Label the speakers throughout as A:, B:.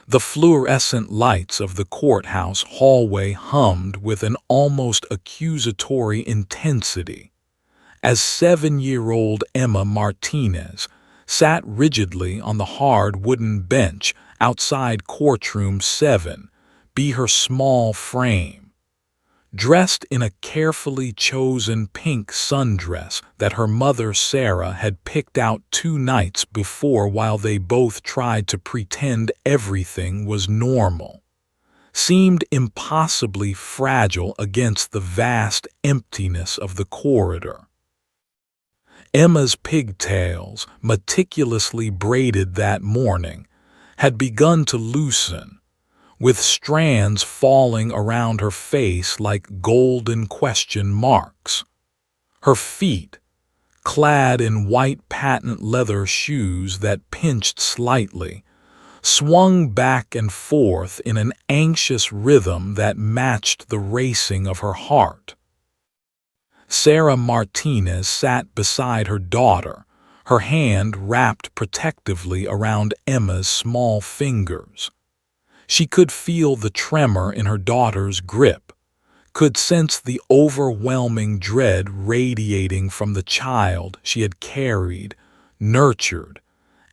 A: The fluorescent lights of the courthouse hallway hummed with an almost accusatory intensity as 7-year-old Emma Martinez sat rigidly on the hard wooden bench outside Courtroom 7, be her small frame. Dressed in a carefully chosen pink sundress that her mother Sarah had picked out 2 nights before while they both tried to pretend everything was normal, seemed impossibly fragile against the vast emptiness of the corridor. Emma's pigtails, meticulously braided that morning, had begun to loosen, with strands falling around her face like golden question marks. Her feet, clad in white patent leather shoes that pinched slightly, swung back and forth in an anxious rhythm that matched the racing of her heart. Sarah Martinez sat beside her daughter, her hand wrapped protectively around Emma's small fingers. She could feel the tremor in her daughter's grip, could sense the overwhelming dread radiating from the child she had carried, nurtured,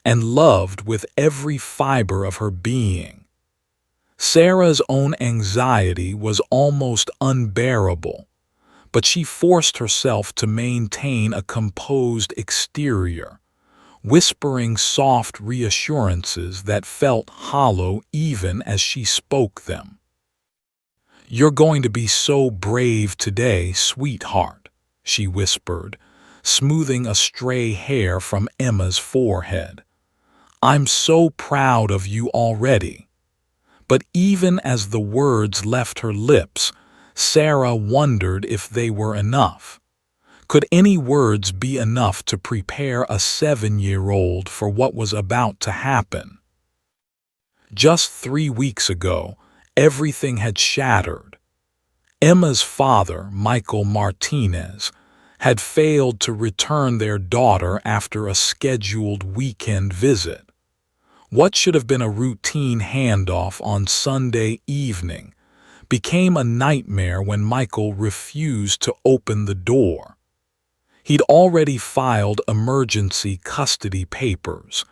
A: and loved with every fiber of her being. Sarah's own anxiety was almost unbearable, but she forced herself to maintain a composed exterior, whispering soft reassurances that felt hollow even as she spoke them. "You're going to be so brave today, sweetheart," she whispered, smoothing a stray hair from Emma's forehead. "I'm so proud of you already." But even as the words left her lips, Sarah wondered if they were enough. Could any words be enough to prepare a 7-year-old for what was about to happen? Just 3 weeks ago, everything had shattered. Emma's father, Michael Martinez, had failed to return their daughter after a scheduled weekend visit. What should have been a routine handoff on Sunday evening became a nightmare when Michael refused to open the door. He'd already filed emergency custody papers,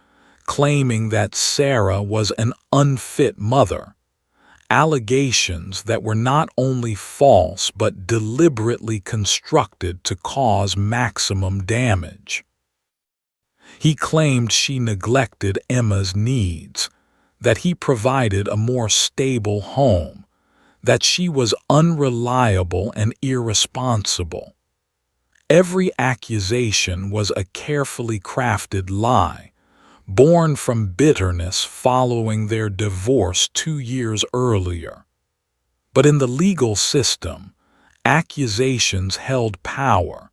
A: claiming that Sarah was an unfit mother, allegations that were not only false but deliberately constructed to cause maximum damage. He claimed she neglected Emma's needs, that he provided a more stable home, that she was unreliable and irresponsible. Every accusation was a carefully crafted lie, born from bitterness following their divorce 2 years earlier. But in the legal system, accusations held power,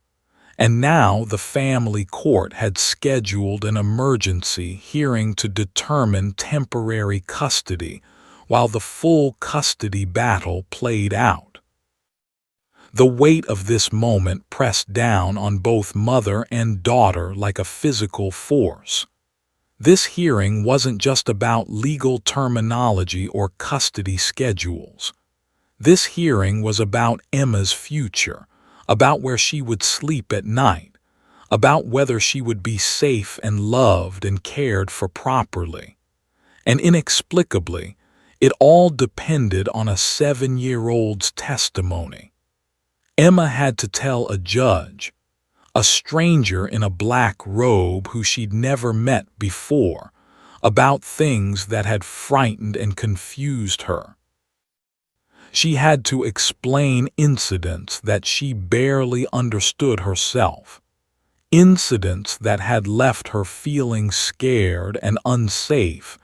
A: and now the family court had scheduled an emergency hearing to determine temporary custody while the full custody battle played out. The weight of this moment pressed down on both mother and daughter like a physical force. This hearing wasn't just about legal terminology or custody schedules. This hearing was about Emma's future, about where she would sleep at night, about whether she would be safe and loved and cared for properly. And inexplicably, it all depended on a 7-year-old's testimony. Emma had to tell a judge, a stranger in a black robe who she'd never met before, about things that had frightened and confused her. She had to explain incidents that she barely understood herself, incidents that had left her feeling scared and unsafe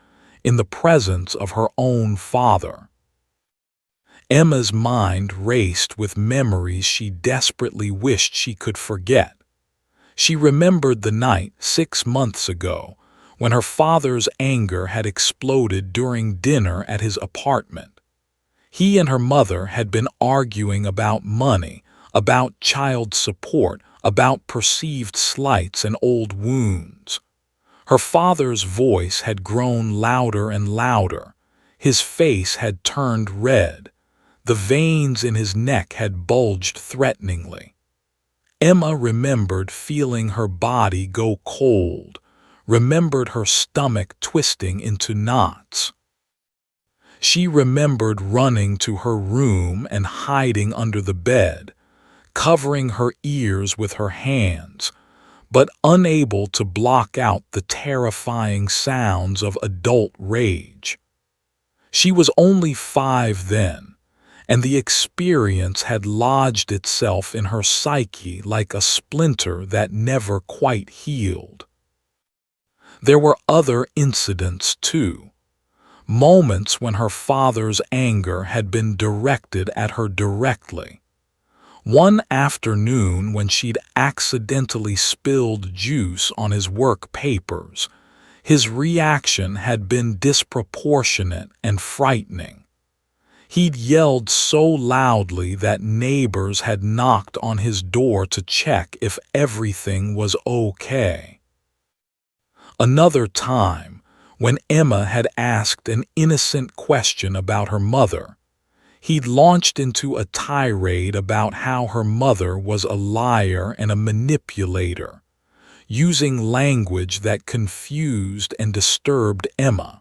A: in the presence of her own father. Emma's mind raced with memories she desperately wished she could forget. She remembered the night 6 months ago when her father's anger had exploded during dinner at his apartment. He and her mother had been arguing about money, about child support, about perceived slights and old wounds. Her father's voice had grown louder and louder, His face had turned red. The veins in his neck had bulged threateningly. Emma remembered feeling her body go cold, remembered her stomach twisting into knots. She remembered running to her room and hiding under the bed, covering her ears with her hands, but unable to block out the terrifying sounds of adult rage. She was only 5 then, and the experience had lodged itself in her psyche like a splinter that never quite healed. There were other incidents, too. Moments when her father's anger had been directed at her directly. One afternoon when she'd accidentally spilled juice on his work papers, his reaction had been disproportionate and frightening. He'd yelled so loudly that neighbors had knocked on his door to check if everything was okay. Another time, when Emma had asked an innocent question about her mother, he'd launched into a tirade about how her mother was a liar and a manipulator, using language that confused and disturbed Emma.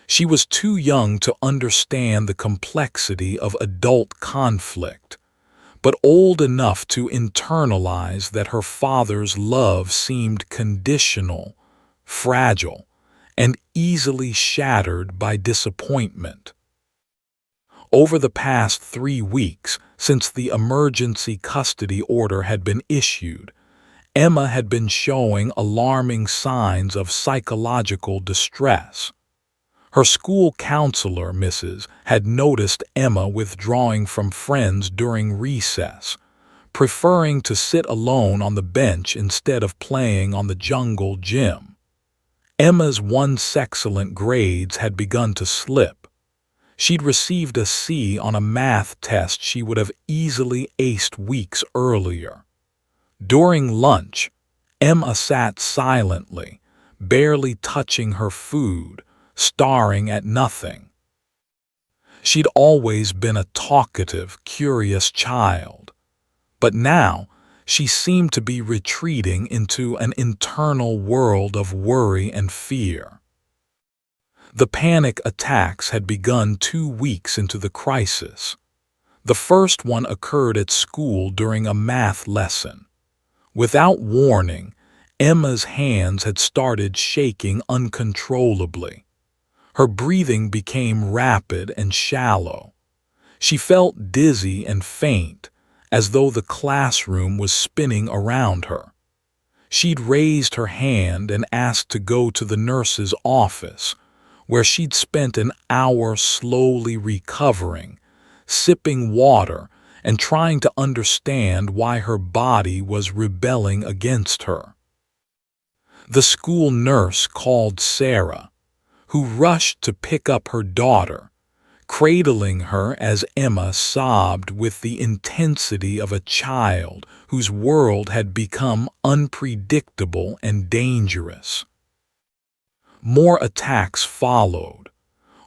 A: She was too young to understand the complexity of adult conflict, but old enough to internalize that her father's love seemed conditional, fragile, and easily shattered by disappointment. Over the past 3 weeks, since the emergency custody order had been issued, Emma had been showing alarming signs of psychological distress. Her school counselor, Mrs., had noticed Emma withdrawing from friends during recess, preferring to sit alone on the bench instead of playing on the jungle gym. Emma's once excellent grades had begun to slip. She'd received a C on a math test she would have easily aced weeks earlier. During lunch, Emma sat silently, barely touching her food, staring at nothing. She'd always been a talkative, curious child, but now she seemed to be retreating into an internal world of worry and fear. The panic attacks had begun 2 weeks into the crisis. The first one occurred at school during a math lesson. Without warning, Emma's hands had started shaking uncontrollably. Her breathing became rapid and shallow. She felt dizzy and faint, as though the classroom was spinning around her. She'd raised her hand and asked to go to the nurse's office, where she'd spent an hour slowly recovering, sipping water and trying to understand why her body was rebelling against her. The school nurse called Sarah, who rushed to pick up her daughter, cradling her as Emma sobbed with the intensity of a child whose world had become unpredictable and dangerous. More attacks followed.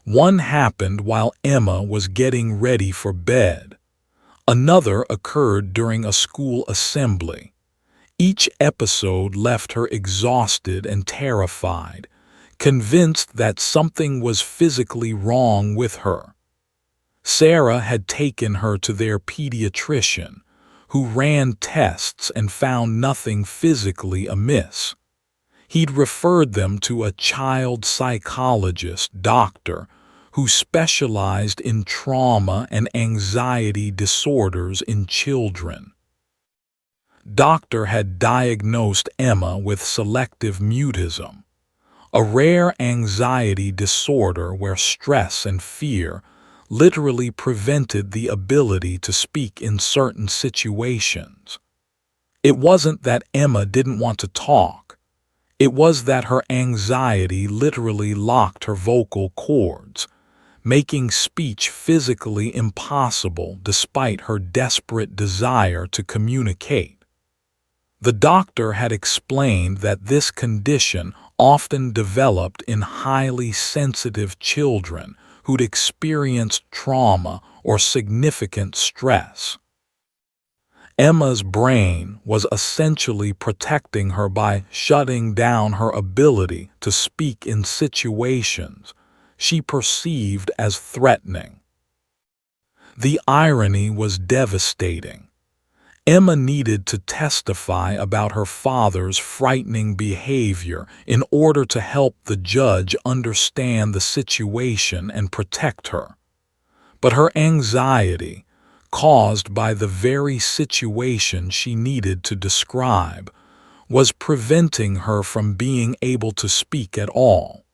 A: One happened while Emma was getting ready for bed. Another occurred during a school assembly. Each episode left her exhausted and terrified, convinced that something was physically wrong with her. Sarah had taken her to their pediatrician, who ran tests and found nothing physically amiss. He'd referred them to a child psychologist doctor who specialized in trauma and anxiety disorders in children. Doctor had diagnosed Emma with selective mutism, a rare anxiety disorder where stress and fear literally prevented the ability to speak in certain situations. It wasn't that Emma didn't want to talk. It was that her anxiety literally locked her vocal cords, making speech physically impossible despite her desperate desire to communicate. The doctor had explained that this condition often developed in highly sensitive children who'd experienced trauma or significant stress. Emma's brain was essentially protecting her by shutting down her ability to speak in situations she perceived as threatening. The irony was devastating. Emma needed to testify about her father's frightening behavior in order to help the judge understand the situation and protect her. But her anxiety, caused by the very situation she needed to describe, was preventing her from being able to speak at all.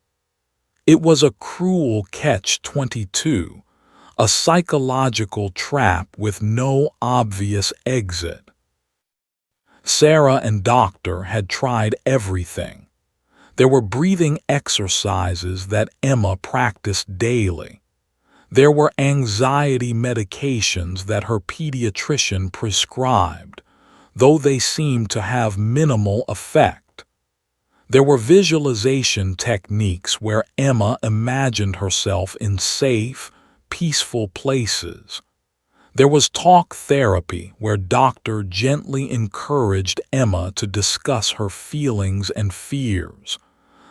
A: It was a cruel catch-22, a psychological trap with no obvious exit. Sarah and Doctor had tried everything. There were breathing exercises that Emma practiced daily. There were anxiety medications that her pediatrician prescribed, though they seemed to have minimal effect. There were visualization techniques where Emma imagined herself in safe, peaceful places. There was talk therapy where Doctor gently encouraged Emma to discuss her feelings and fears.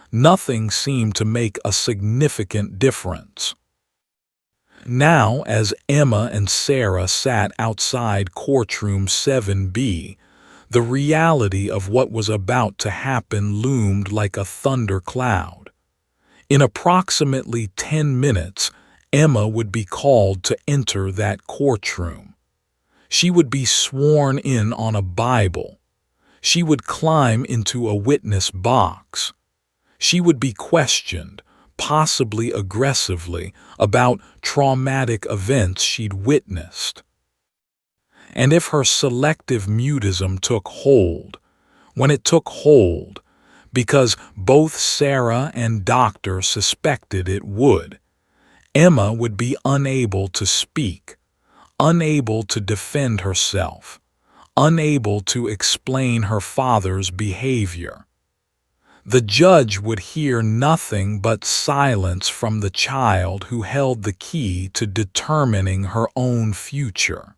A: Nothing seemed to make a significant difference. Now, as Emma and Sarah sat outside Courtroom 7B, the reality of what was about to happen loomed like a thundercloud. In approximately 10 minutes, Emma would be called to enter that courtroom. She would be sworn in on a Bible. She would climb into a witness box. She would be questioned, possibly aggressively, about traumatic events she'd witnessed. And if her selective mutism took hold, when it took hold, because both Sarah and Doctor suspected it would, Emma would be unable to speak, unable to defend herself, unable to explain her father's behavior. The judge would hear nothing but silence from the child who held the key to determining her own future.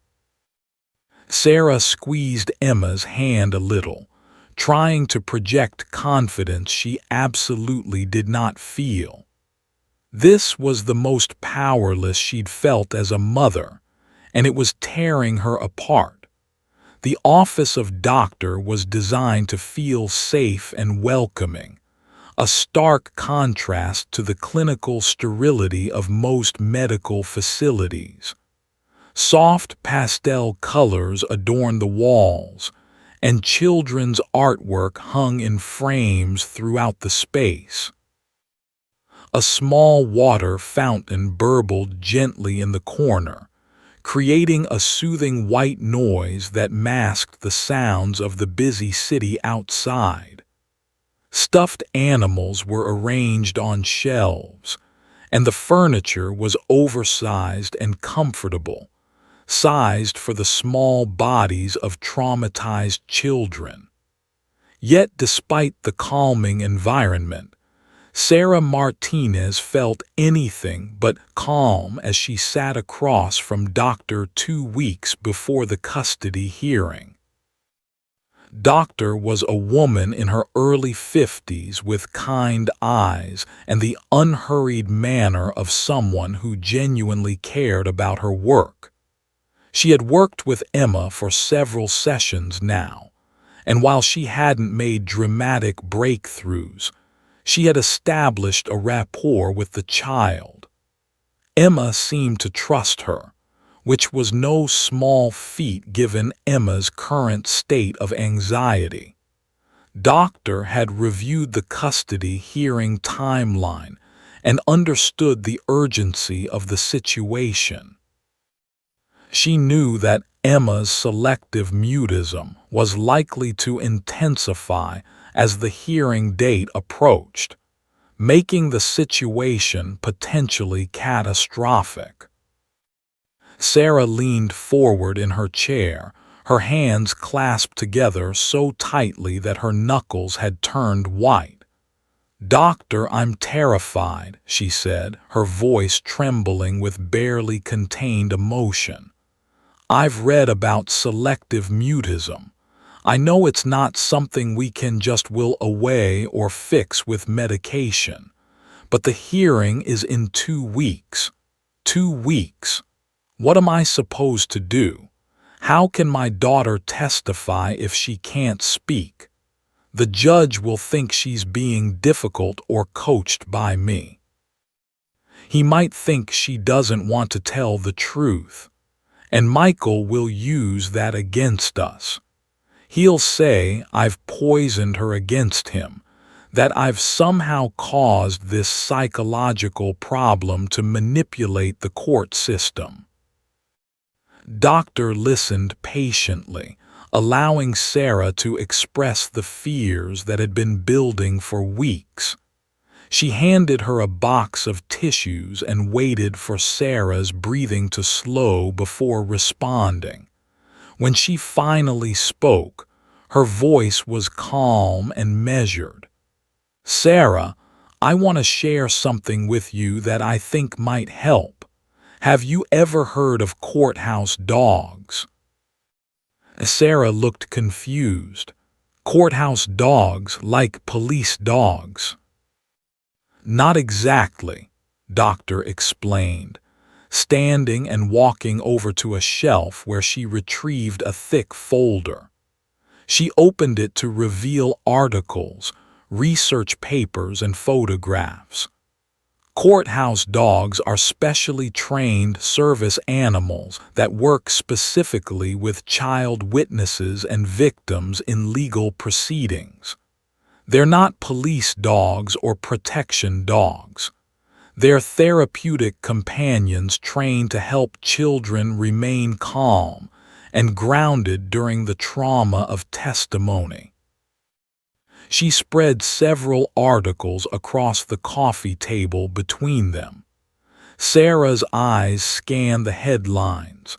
A: Sarah squeezed Emma's hand a little, trying to project confidence she absolutely did not feel. This was the most powerless she'd felt as a mother, and it was tearing her apart. The office of doctor was designed to feel safe and welcoming, a stark contrast to the clinical sterility of most medical facilities. Soft pastel colors adorned the walls, and children's artwork hung in frames throughout the space. A small water fountain burbled gently in the corner, creating a soothing white noise that masked the sounds of the busy city outside. Stuffed animals were arranged on shelves, and the furniture was oversized and comfortable, sized for the small bodies of traumatized children. Yet despite the calming environment, Sarah Martinez felt anything but calm as she sat across from Doctor 2 weeks before the custody hearing. Doctor was a woman in her early 50s with kind eyes and the unhurried manner of someone who genuinely cared about her work. She had worked with Emma for several sessions now, and while she hadn't made dramatic breakthroughs, she had established a rapport with the child. Emma seemed to trust her, which was no small feat given Emma's current state of anxiety. Doctor had reviewed the custody hearing timeline and understood the urgency of the situation. She knew that Emma's selective mutism was likely to intensify as the hearing date approached, making the situation potentially catastrophic. Sarah leaned forward in her chair, her hands clasped together so tightly that her knuckles had turned white. "Doctor, I'm terrified," she said, her voice trembling with barely contained emotion. "I've read about selective mutism. I know it's not something we can just will away or fix with medication. But the hearing is in 2 weeks. 2 weeks. What am I supposed to do? How can my daughter testify if she can't speak? The judge will think she's being difficult or coached by me. He might think she doesn't want to tell the truth. And Michael will use that against us. He'll say I've poisoned her against him, that I've somehow caused this psychological problem to manipulate the court system." Doctor listened patiently, allowing Sarah to express the fears that had been building for weeks. She handed her a box of tissues and waited for Sarah's breathing to slow before responding. When she finally spoke, her voice was calm and measured. "Sarah, I want to share something with you that I think might help. Have you ever heard of courthouse dogs?" Sarah looked confused. "Courthouse dogs, like police dogs?" "Not exactly," Doctor explained, standing and walking over to a shelf where she retrieved a thick folder. She opened it to reveal articles, research papers, and photographs. Courthouse dogs are specially trained service animals that work specifically with child witnesses and victims in legal proceedings. They're not police dogs or protection dogs. They're therapeutic companions trained to help children remain calm and grounded during the trauma of testimony. She spread several articles across the coffee table between them. Sarah's eyes scanned the headlines.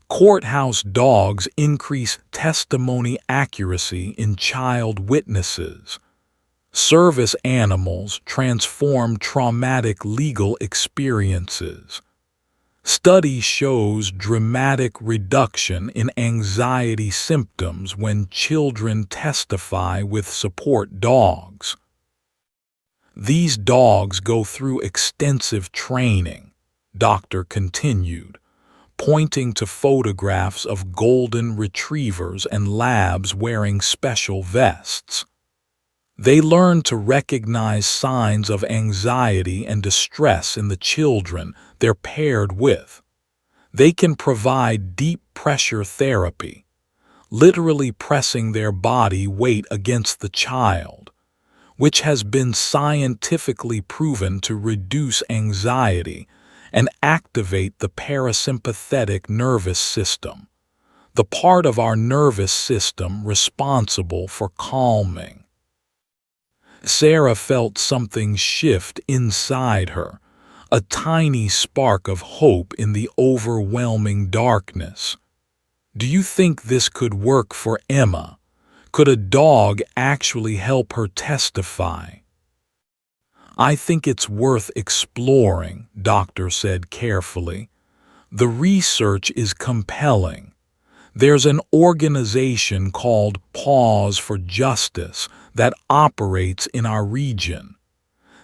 A: "Courthouse dogs increase testimony accuracy in child witnesses." "Service animals transform traumatic legal experiences." "Study shows dramatic reduction in anxiety symptoms when children testify with support dogs." "These dogs go through extensive training," Doctor continued, pointing to photographs of golden retrievers and labs wearing special vests. "They learn to recognize signs of anxiety and distress in the children they're paired with. They can provide deep pressure therapy, literally pressing their body weight against the child, which has been scientifically proven to reduce anxiety and activate the parasympathetic nervous system, the part of our nervous system responsible for calming." Sarah felt something shift inside her, a tiny spark of hope in the overwhelming darkness. "Do you think this could work for Emma? Could a dog actually help her testify?" "I think it's worth exploring," Doctor said carefully. "The research is compelling. There's an organization called Pause for Justice that operates in our region.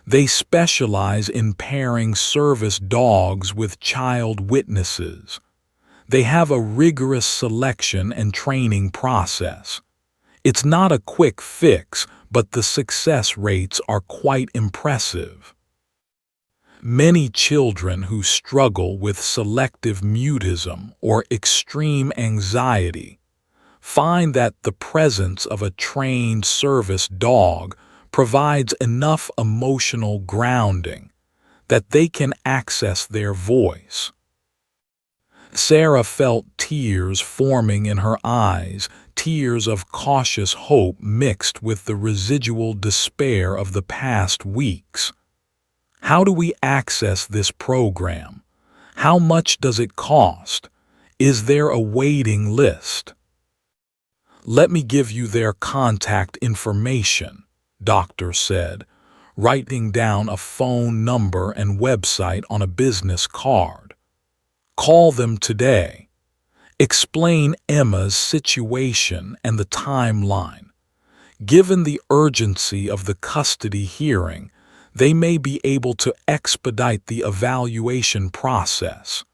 A: They specialize in pairing service dogs with child witnesses. They have a rigorous selection and training process. It's not a quick fix, but the success rates are quite impressive." Many children who struggle with selective mutism or extreme anxiety find that the presence of a trained service dog provides enough emotional grounding that they can access their voice. Sarah felt tears forming in her eyes, tears of cautious hope mixed with the residual despair of the past weeks. "How do we access this program? How much does it cost? Is there a waiting list?" "Let me give you their contact information," Doctor said, writing down a phone number and website on a business card. Call them today. Explain Emma's situation and the timeline. Given the urgency of the custody hearing, they may be able to expedite the evaluation process.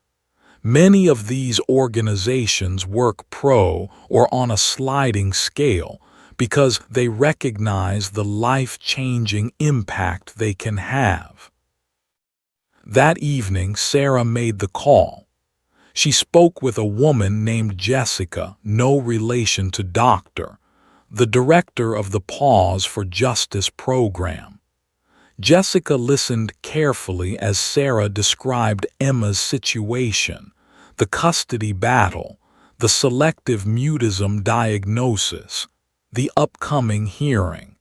A: Many of these organizations work pro or on a sliding scale because they recognize the life-changing impact they can have. That evening, Sarah made the call. She spoke with a woman named Jessica, no relation to Doctor, the director of the Pause for Justice program. Jessica listened carefully as Sarah described Emma's situation, the custody battle, the selective mutism diagnosis, the upcoming hearing.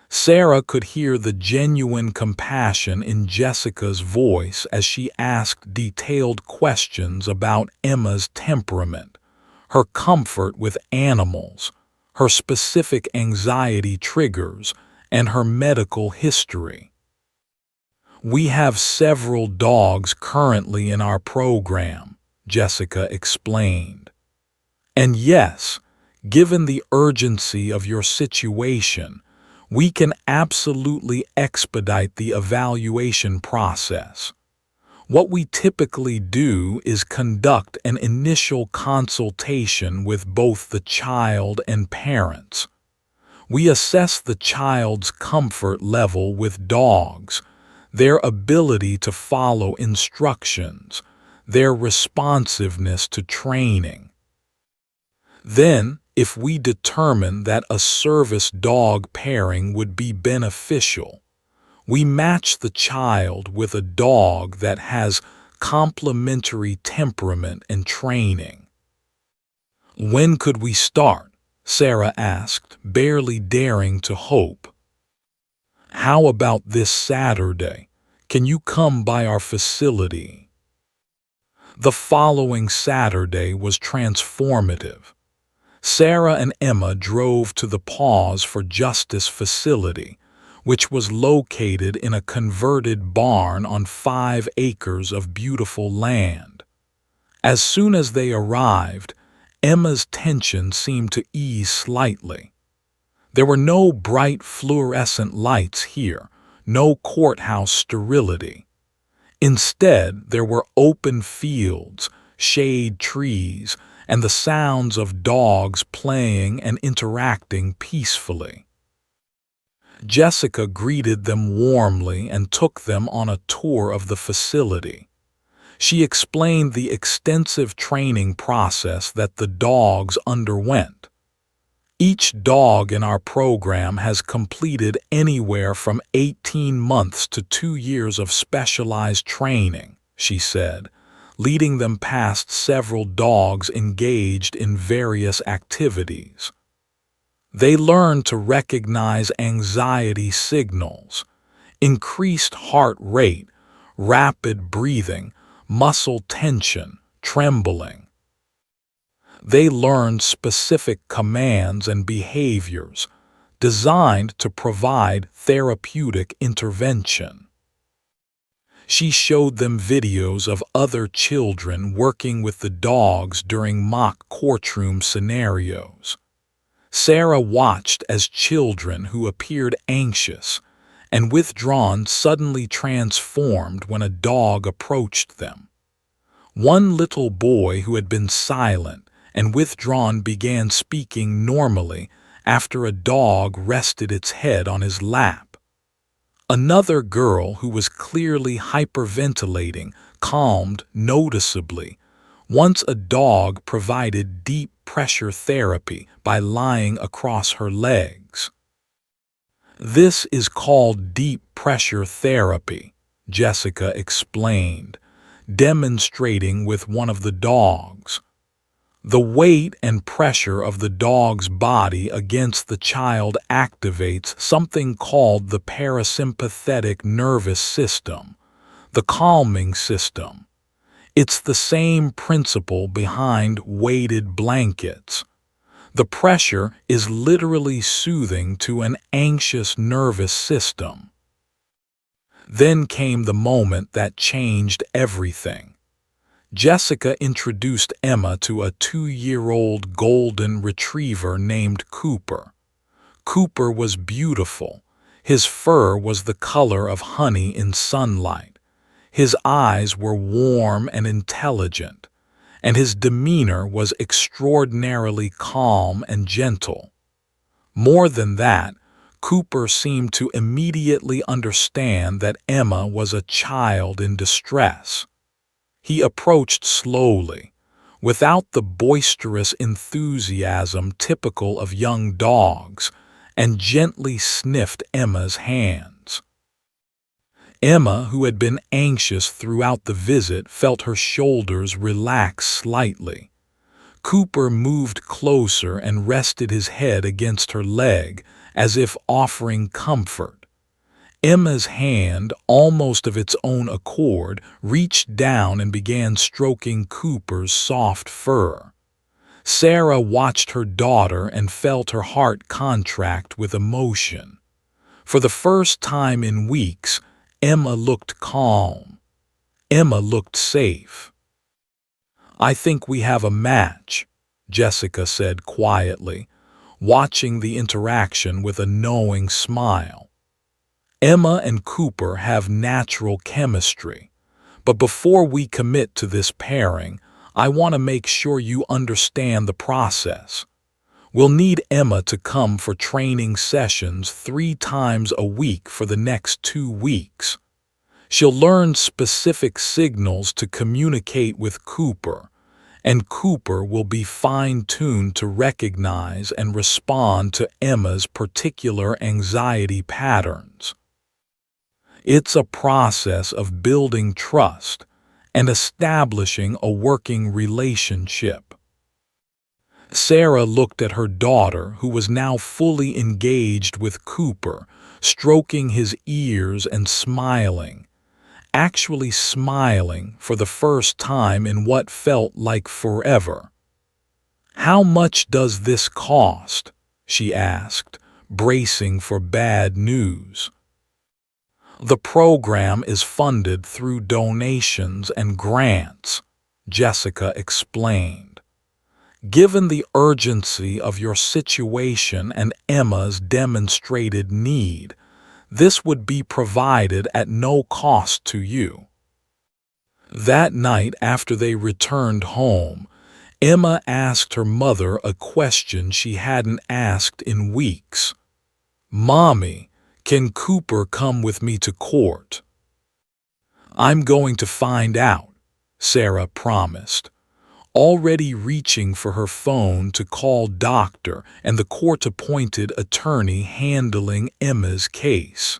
A: Sarah could hear the genuine compassion in Jessica's voice as she asked detailed questions about Emma's temperament, her comfort with animals, her specific anxiety triggers, and her medical history. "We have several dogs currently in our program," Jessica explained. "And yes, given the urgency of your situation, we can absolutely expedite the evaluation process. What we typically do is conduct an initial consultation with both the child and parents. We assess the child's comfort level with dogs, their ability to follow instructions, their responsiveness to training. Then, if we determine that a service dog pairing would be beneficial, we match the child with a dog that has complementary temperament and training." "When could we start?" Sarah asked, barely daring to hope. "How about this Saturday? Can you come by our facility?" The following Saturday was transformative. Sarah and Emma drove to the Pause for Justice facility, which was located in a converted barn on 5 acres of beautiful land. As soon as they arrived, Emma's tension seemed to ease slightly. There were no bright fluorescent lights here, no courthouse sterility. Instead, there were open fields, shade trees, and the sounds of dogs playing and interacting peacefully. Jessica greeted them warmly and took them on a tour of the facility. She explained the extensive training process that the dogs underwent. "Each dog in our program has completed anywhere from 18 months to 2 years of specialized training," she said, leading them past several dogs engaged in various activities. They learned to recognize anxiety signals, increased heart rate, rapid breathing, muscle tension, trembling. They learned specific commands and behaviors designed to provide therapeutic intervention. She showed them videos of other children working with the dogs during mock courtroom scenarios. Sarah watched as children who appeared anxious and withdrawn suddenly transformed when a dog approached them. One little boy who had been silent and withdrawn began speaking normally after a dog rested its head on his lap. Another girl who was clearly hyperventilating calmed noticeably once a dog provided deep pressure therapy by lying across her legs. "This is called deep pressure therapy," Jessica explained, demonstrating with one of the dogs. The weight and pressure of the dog's body against the child activates something called the parasympathetic nervous system, the calming system. It's the same principle behind weighted blankets. The pressure is literally soothing to an anxious nervous system. Then came the moment that changed everything. Jessica introduced Emma to a 2-year-old golden retriever named Cooper. Cooper was beautiful. His fur was the color of honey in sunlight. His eyes were warm and intelligent, and his demeanor was extraordinarily calm and gentle. More than that, Cooper seemed to immediately understand that Emma was a child in distress. He approached slowly, without the boisterous enthusiasm typical of young dogs, and gently sniffed Emma's hands. Emma, who had been anxious throughout the visit, felt her shoulders relax slightly. Cooper moved closer and rested his head against her leg, as if offering comfort. Emma's hand, almost of its own accord, reached down and began stroking Cooper's soft fur. Sarah watched her daughter and felt her heart contract with emotion. For the first time in weeks, Emma looked calm. Emma looked safe. "I think we have a match," Jessica said quietly, watching the interaction with a knowing smile. "Emma and Cooper have natural chemistry, but before we commit to this pairing, I want to make sure you understand the process. We'll need Emma to come for training sessions 3 times a week for the next 2 weeks. She'll learn specific signals to communicate with Cooper, and Cooper will be fine-tuned to recognize and respond to Emma's particular anxiety patterns. It's a process of building trust and establishing a working relationship." Sarah looked at her daughter, who was now fully engaged with Cooper, stroking his ears and smiling, actually smiling for the first time in what felt like forever. "How much does this cost?" she asked, bracing for bad news. "The program is funded through donations and grants," Jessica explained. "Given the urgency of your situation and Emma's demonstrated need, this would be provided at no cost to you." That night, after they returned home, Emma asked her mother a question she hadn't asked in weeks. "Mommy, can Cooper come with me to court?" "I'm going to find out," Sarah promised, already reaching for her phone to call Doctor and the court-appointed attorney handling Emma's case.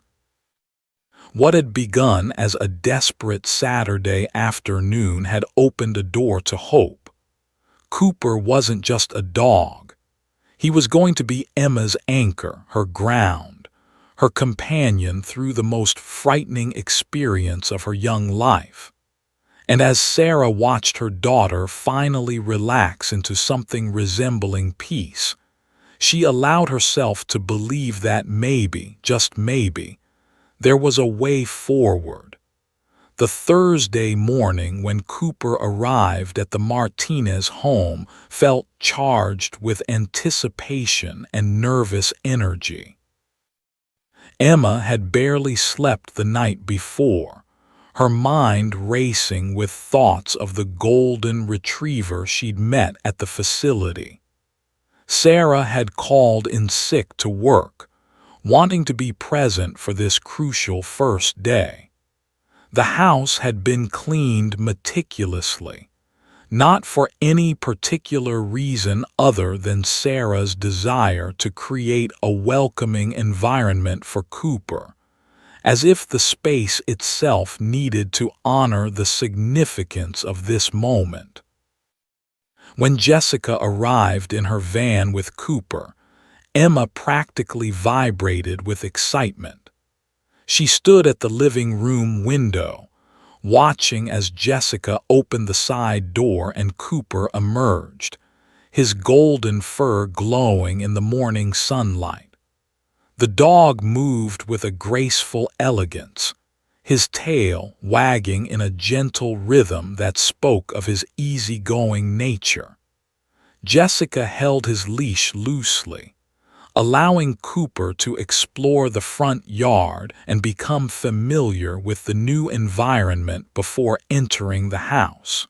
A: What had begun as a desperate Saturday afternoon had opened a door to hope. Cooper wasn't just a dog. He was going to be Emma's anchor, her ground, her companion through the most frightening experience of her young life. And as Sarah watched her daughter finally relax into something resembling peace, she allowed herself to believe that maybe, just maybe, there was a way forward. The Thursday morning when Cooper arrived at the Martinez home felt charged with anticipation and nervous energy. Emma had barely slept the night before, her mind racing with thoughts of the golden retriever she'd met at the facility. Sarah had called in sick to work, wanting to be present for this crucial first day. The house had been cleaned meticulously, not for any particular reason other than Sarah's desire to create a welcoming environment for Cooper, as if the space itself needed to honor the significance of this moment. When Jessica arrived in her van with Cooper, Emma practically vibrated with excitement. She stood at the living room window, watching as Jessica opened the side door and Cooper emerged, his golden fur glowing in the morning sunlight. The dog moved with a graceful elegance, his tail wagging in a gentle rhythm that spoke of his easygoing nature. Jessica held his leash loosely, allowing Cooper to explore the front yard and become familiar with the new environment before entering the house.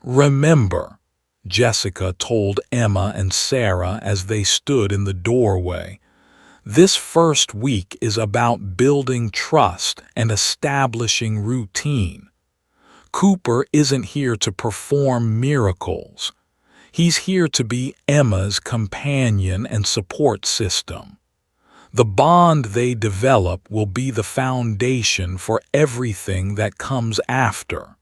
A: "Remember," Jessica told Emma and Sarah as they stood in the doorway, "this first week is about building trust and establishing routine. Cooper isn't here to perform miracles. He's here to be Emma's companion and support system. The bond they develop will be the foundation for everything that comes after."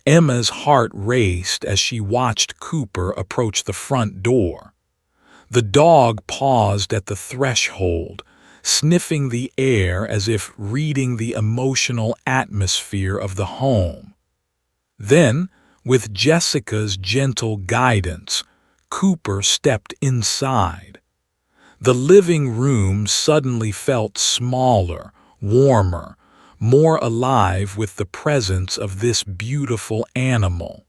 A: Emma's heart raced as she watched Cooper approach the front door. The dog paused at the threshold, sniffing the air as if reading the emotional atmosphere of the home. Then, with Jessica's gentle guidance, Cooper stepped inside. The living room suddenly felt smaller, warmer, more alive with the presence of this beautiful animal.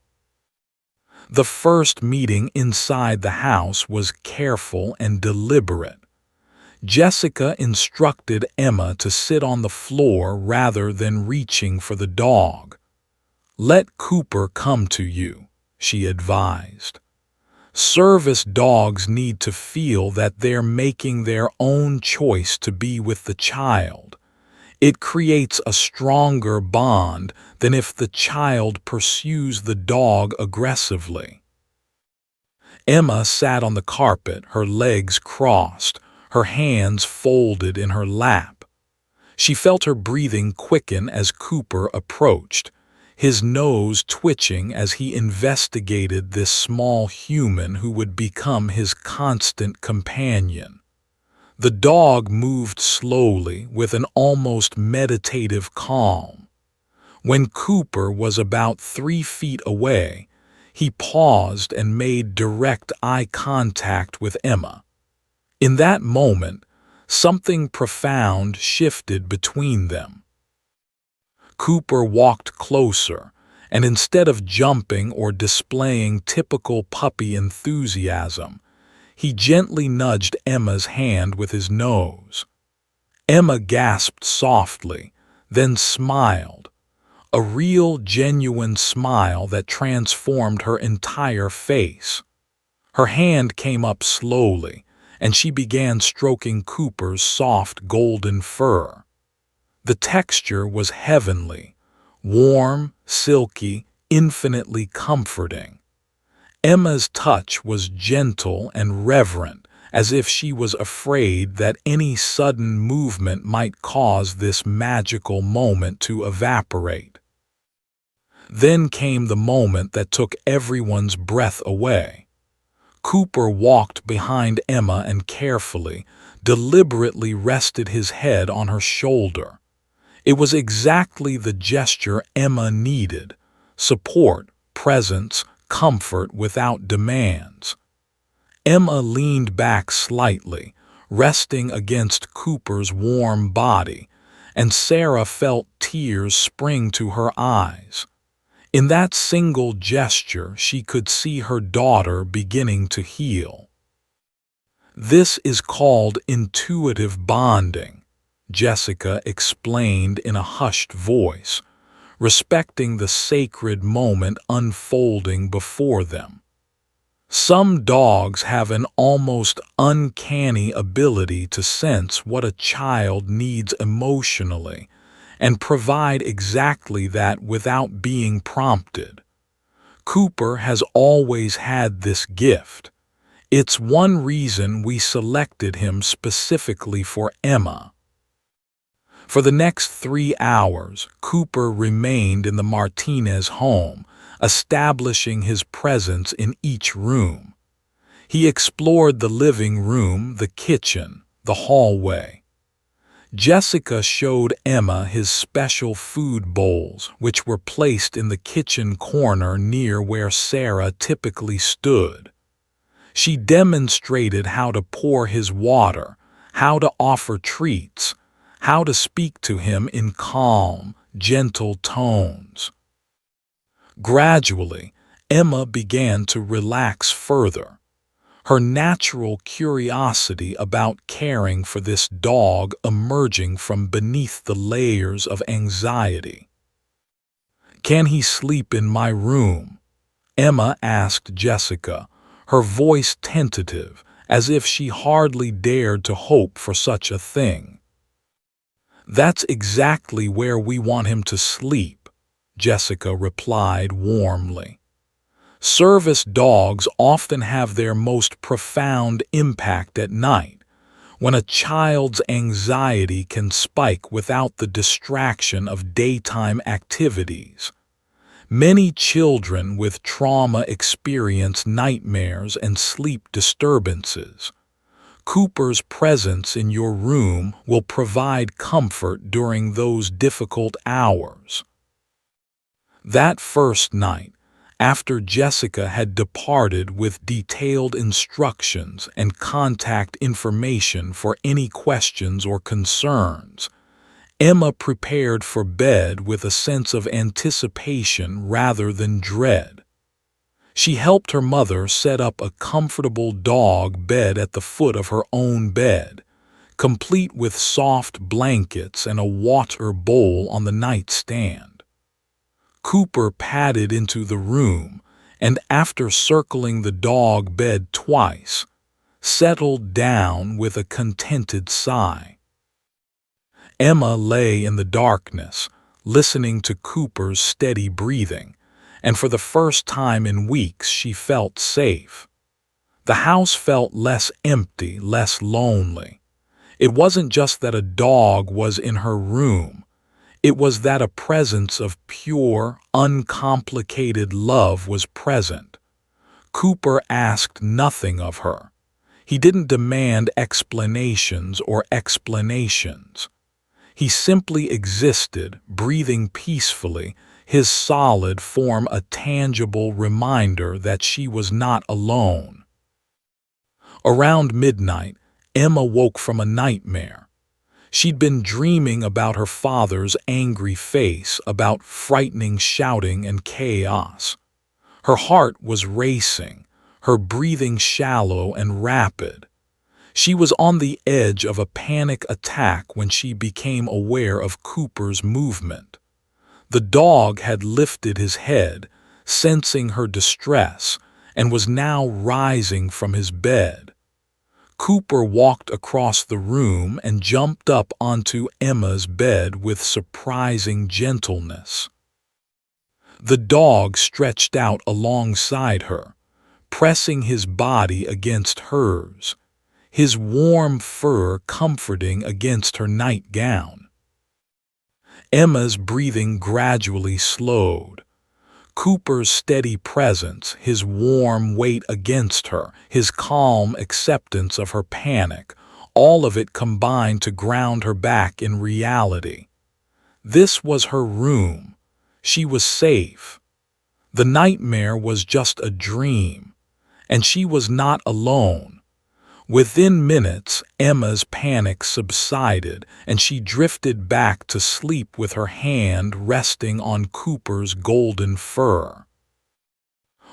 A: The first meeting inside the house was careful and deliberate. Jessica instructed Emma to sit on the floor rather than reaching for the dog. "Let Cooper come to you," she advised. "Service dogs need to feel that they're making their own choice to be with the child. It creates a stronger bond than if the child pursues the dog aggressively." Emma sat on the carpet, her legs crossed, her hands folded in her lap. She felt her breathing quicken as Cooper approached, his nose twitching as he investigated this small human who would become his constant companion. The dog moved slowly with an almost meditative calm. When Cooper was about 3 feet away, he paused and made direct eye contact with Emma. In that moment, something profound shifted between them. Cooper walked closer, and instead of jumping or displaying typical puppy enthusiasm, he gently nudged Emma's hand with his nose. Emma gasped softly, then smiled, a real, genuine smile that transformed her entire face. Her hand came up slowly, and she began stroking Cooper's soft golden fur. The texture was heavenly, warm, silky, infinitely comforting. Emma's touch was gentle and reverent, as if she was afraid that any sudden movement might cause this magical moment to evaporate. Then came the moment that took everyone's breath away. Cooper walked behind Emma and carefully, deliberately rested his head on her shoulder. It was exactly the gesture Emma needed: support, presence, comfort without demands. Emma leaned back slightly, resting against Cooper's warm body, and Sarah felt tears spring to her eyes. In that single gesture, she could see her daughter beginning to heal. "This is called intuitive bonding," Jessica explained in a hushed voice, respecting the sacred moment unfolding before them. "Some dogs have an almost uncanny ability to sense what a child needs emotionally and provide exactly that without being prompted. Cooper has always had this gift. It's one reason we selected him specifically for Emma." For the next 3 hours, Cooper remained in the Martinez home, establishing his presence in each room. He explored the living room, the kitchen, the hallway. Jessica showed Emma his special food bowls, which were placed in the kitchen corner near where Sarah typically stood. She demonstrated how to pour his water, how to offer treats, how to speak to him in calm, gentle tones. Gradually, Emma began to relax further, her natural curiosity about caring for this dog emerging from beneath the layers of anxiety. "Can he sleep in my room?" Emma asked Jessica, her voice tentative, as if she hardly dared to hope for such a thing. "That's exactly where we want him to sleep," Jessica replied warmly. "Service dogs often have their most profound impact at night, when a child's anxiety can spike without the distraction of daytime activities. Many children with trauma experience nightmares and sleep disturbances. Cooper's presence in your room will provide comfort during those difficult hours." That first night, after Jessica had departed with detailed instructions and contact information for any questions or concerns, Emma prepared for bed with a sense of anticipation rather than dread. She helped her mother set up a comfortable dog bed at the foot of her own bed, complete with soft blankets and a water bowl on the nightstand. Cooper padded into the room and, after circling the dog bed twice, settled down with a contented sigh. Emma lay in the darkness, listening to Cooper's steady breathing, and for the first time in weeks she felt safe. The house felt less empty, less lonely. It wasn't just that a dog was in her room. It was that a presence of pure, uncomplicated love was present. Cooper asked nothing of her. He didn't demand explanations or explanations. He simply existed, breathing peacefully, his solid form a tangible reminder that she was not alone. Around midnight, Emma woke from a nightmare. She'd been dreaming about her father's angry face, about frightening shouting and chaos. Her heart was racing, her breathing shallow and rapid. She was on the edge of a panic attack when she became aware of Cooper's movement. The dog had lifted his head, sensing her distress, and was now rising from his bed. Cooper walked across the room and jumped up onto Emma's bed with surprising gentleness. The dog stretched out alongside her, pressing his body against hers, his warm fur comforting against her nightgown. Emma's breathing gradually slowed. Cooper's steady presence, his warm weight against her, his calm acceptance of her panic, all of it combined to ground her back in reality. This was her room. She was safe. The nightmare was just a dream, and she was not alone. Within minutes, Emma's panic subsided, and she drifted back to sleep with her hand resting on Cooper's golden fur.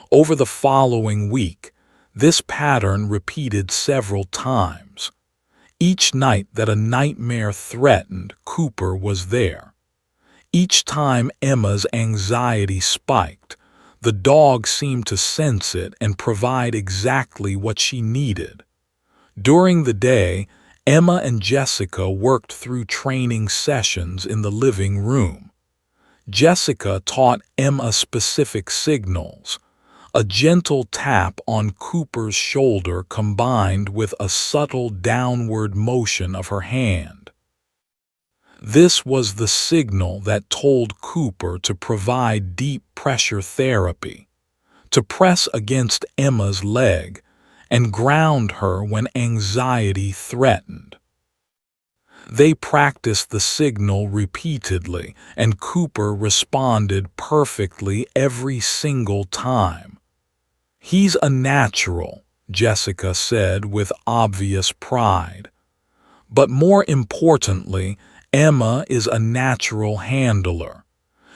A: Over the following week, this pattern repeated several times. Each night that a nightmare threatened, Cooper was there. Each time Emma's anxiety spiked, the dog seemed to sense it and provide exactly what she needed. During the day, Emma and Jessica worked through training sessions in the living room. Jessica taught Emma specific signals. A gentle tap on Cooper's shoulder combined with a subtle downward motion of her hand. This was the signal that told Cooper to provide deep pressure therapy, to press against Emma's leg, and ground her when anxiety threatened. They practiced the signal repeatedly, and Cooper responded perfectly every single time. "He's a natural," Jessica said with obvious pride. But more importantly, Emma is a natural handler.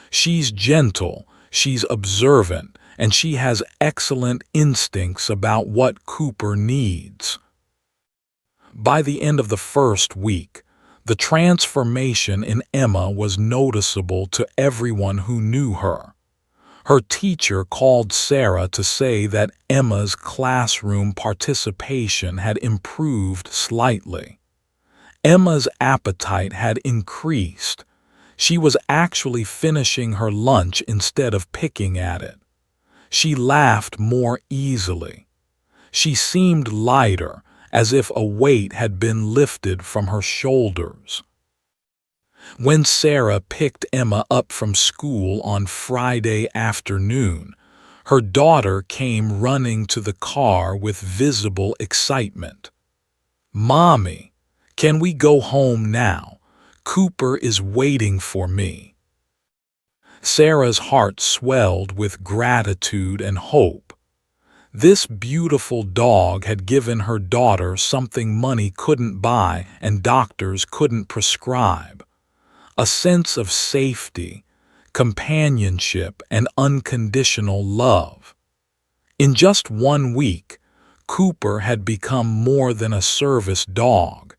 A: She's gentle, she's observant, and she has excellent instincts about what Cooper needs. By the end of the first week, the transformation in Emma was noticeable to everyone who knew her. Her teacher called Sarah to say that Emma's classroom participation had improved slightly. Emma's appetite had increased. She was actually finishing her lunch instead of picking at it. She laughed more easily. She seemed lighter, as if a weight had been lifted from her shoulders. When Sarah picked Emma up from school on Friday afternoon, her daughter came running to the car with visible excitement. "Mommy, can we go home now? Cooper is waiting for me." Sarah's heart swelled with gratitude and hope. This beautiful dog had given her daughter something money couldn't buy and doctors couldn't prescribe: a sense of safety, companionship, and unconditional love. In just 1 week, Cooper had become more than a service dog.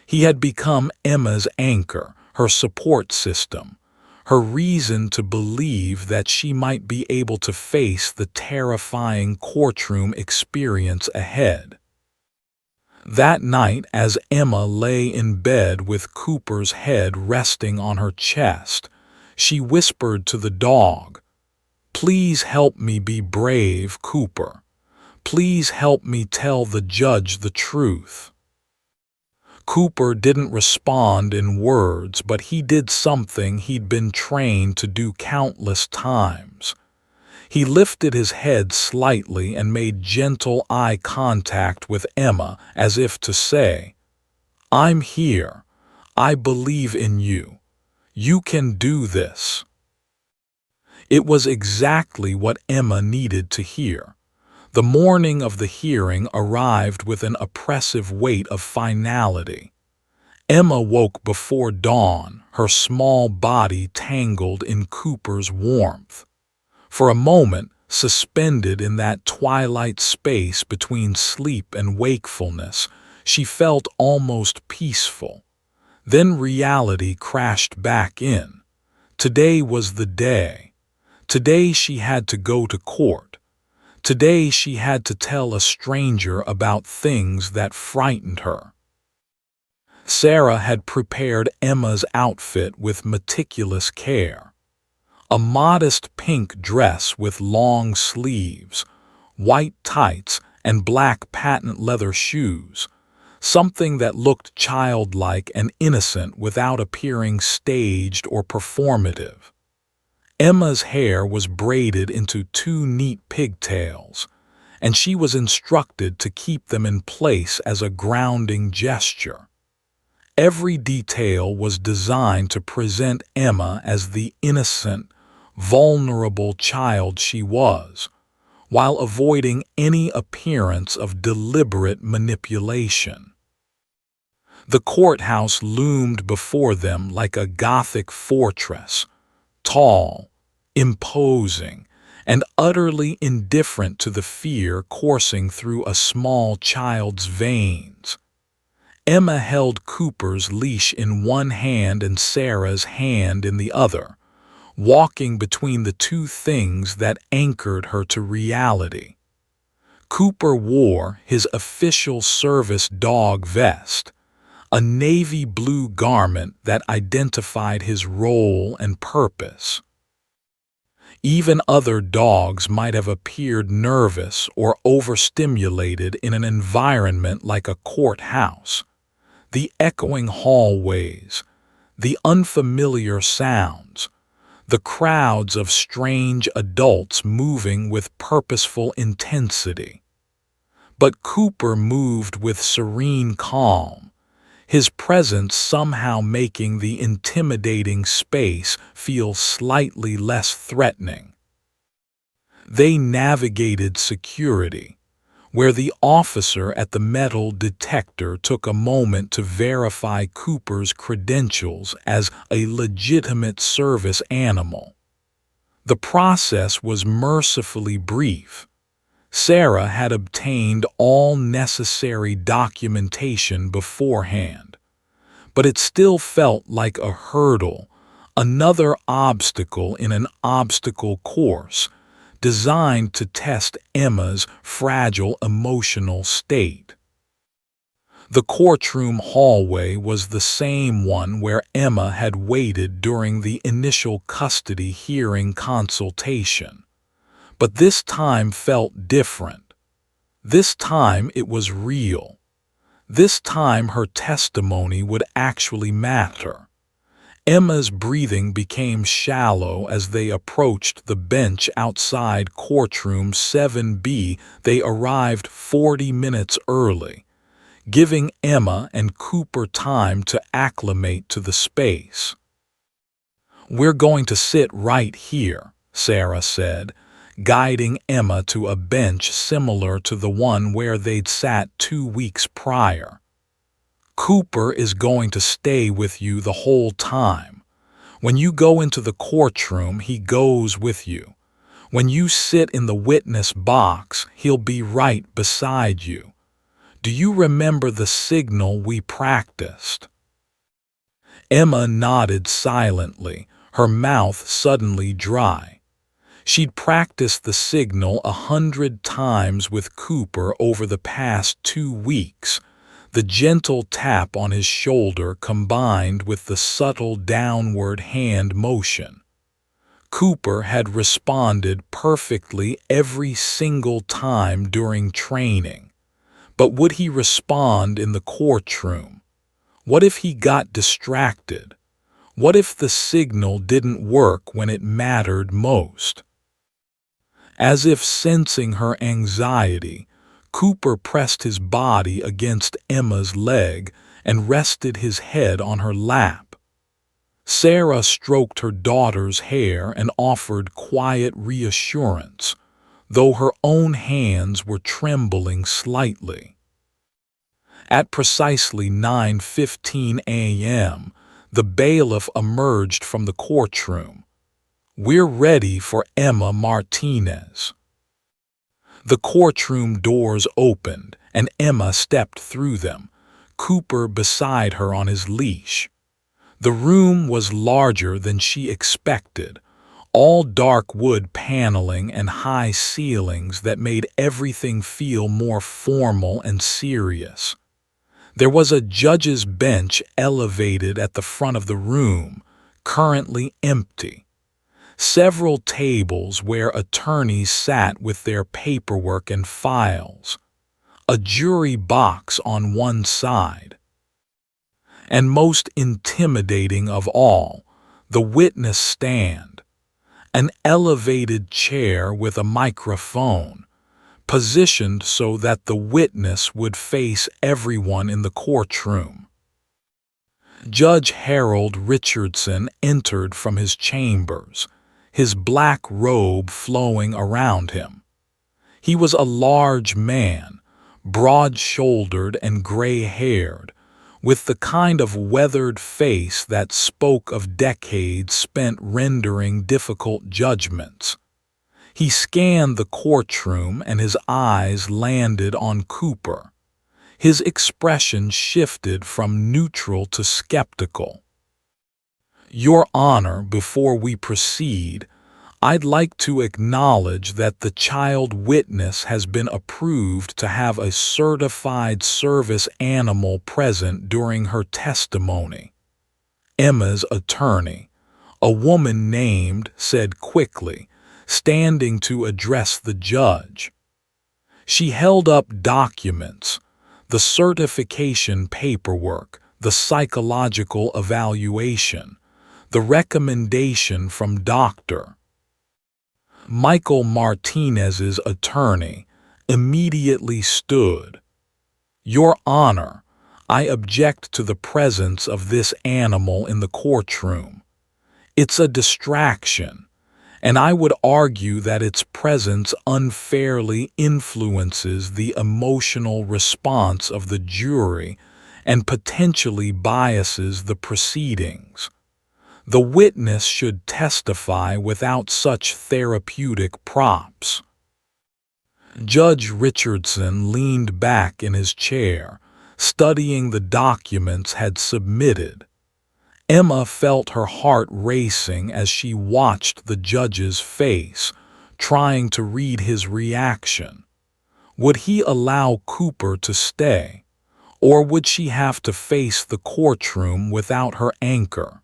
A: He had become Emma's anchor, her support system, her reason to believe that she might be able to face the terrifying courtroom experience ahead. That night, as Emma lay in bed with Cooper's head resting on her chest, she whispered to the dog, "Please help me be brave, Cooper. Please help me tell the judge the truth." Cooper didn't respond in words, but he did something he'd been trained to do countless times. He lifted his head slightly and made gentle eye contact with Emma, as if to say, "I'm here. I believe in you. You can do this." It was exactly what Emma needed to hear. The morning of the hearing arrived with an oppressive weight of finality. Emma woke before dawn, her small body tangled in Cooper's warmth. For a moment, suspended in that twilight space between sleep and wakefulness, she felt almost peaceful. Then reality crashed back in. Today was the day. Today she had to go to court. Today she had to tell a stranger about things that frightened her. Sarah had prepared Emma's outfit with meticulous care. A modest pink dress with long sleeves, white tights, and black patent leather shoes, something that looked childlike and innocent without appearing staged or performative. Emma's hair was braided into 2 neat pigtails, and she was instructed to keep them in place as a grounding gesture. Every detail was designed to present Emma as the innocent, vulnerable child she was, while avoiding any appearance of deliberate manipulation. The courthouse loomed before them like a Gothic fortress, tall, imposing, and utterly indifferent to the fear coursing through a small child's veins. Emma held Cooper's leash in one hand and Sarah's hand in the other, walking between the two things that anchored her to reality. Cooper wore his official service dog vest, a navy blue garment that identified his role and purpose. Even other dogs might have appeared nervous or overstimulated in an environment like a courthouse. The echoing hallways, the unfamiliar sounds, the crowds of strange adults moving with purposeful intensity. But Cooper moved with serene calm, his presence somehow making the intimidating space feel slightly less threatening. They navigated security, where the officer at the metal detector took a moment to verify Cooper's credentials as a legitimate service animal. The process was mercifully brief. Sarah had obtained all necessary documentation beforehand, but it still felt like a hurdle, another obstacle in an obstacle course designed to test Emma's fragile emotional state. The courtroom hallway was the same one where Emma had waited during the initial custody hearing consultation. But this time felt different. This time it was real. This time her testimony would actually matter. Emma's breathing became shallow as they approached the bench outside courtroom 7B. They arrived 40 minutes early, giving Emma and Cooper time to acclimate to the space. "We're going to sit right here," Sarah said, guiding Emma to a bench similar to the one where they'd sat 2 weeks prior. "Cooper is going to stay with you the whole time. When you go into the courtroom, he goes with you. When you sit in the witness box, he'll be right beside you. Do you remember the signal we practiced?" Emma nodded silently, her mouth suddenly dry. She'd practiced the signal 100 times with Cooper over the past 2 weeks, the gentle tap on his shoulder combined with the subtle downward hand motion. Cooper had responded perfectly every single time during training. But would he respond in the courtroom? What if he got distracted? What if the signal didn't work when it mattered most? As if sensing her anxiety, Cooper pressed his body against Emma's leg and rested his head on her lap. Sarah stroked her daughter's hair and offered quiet reassurance, though her own hands were trembling slightly. At precisely 9:15 a.m., the bailiff emerged from the courtroom. "We're ready for Emma Martinez." The courtroom doors opened, and Emma stepped through them, Cooper beside her on his leash. The room was larger than she expected, all dark wood paneling and high ceilings that made everything feel more formal and serious. There was a judge's bench elevated at the front of the room, currently empty. Several tables where attorneys sat with their paperwork and files. A jury box on one side. And most intimidating of all, the witness stand. An elevated chair with a microphone, positioned so that the witness would face everyone in the courtroom. Judge Harold Richardson entered from his chambers, his black robe flowing around him. He was a large man, broad-shouldered and gray-haired, with the kind of weathered face that spoke of decades spent rendering difficult judgments. He scanned the courtroom and his eyes landed on Cooper. His expression shifted from neutral to skeptical. "Your Honor, before we proceed, I'd like to acknowledge that the child witness has been approved to have a certified service animal present during her testimony." Emma's attorney, a woman named, said quickly, standing to address the judge. She held up documents, the certification paperwork, the psychological evaluation, the recommendation from Dr. Michael Martinez's attorney immediately stood. "Your Honor, I object to the presence of this animal in the courtroom. It's a distraction, and I would argue that its presence unfairly influences the emotional response of the jury and potentially biases the proceedings. The witness should testify without such therapeutic props. Judge Richardson leaned back in his chair, studying the documents had submitted. Emma felt her heart racing as she watched the judge's face, trying to read his reaction. Would he allow Cooper to stay, or would she have to face the courtroom without her anchor?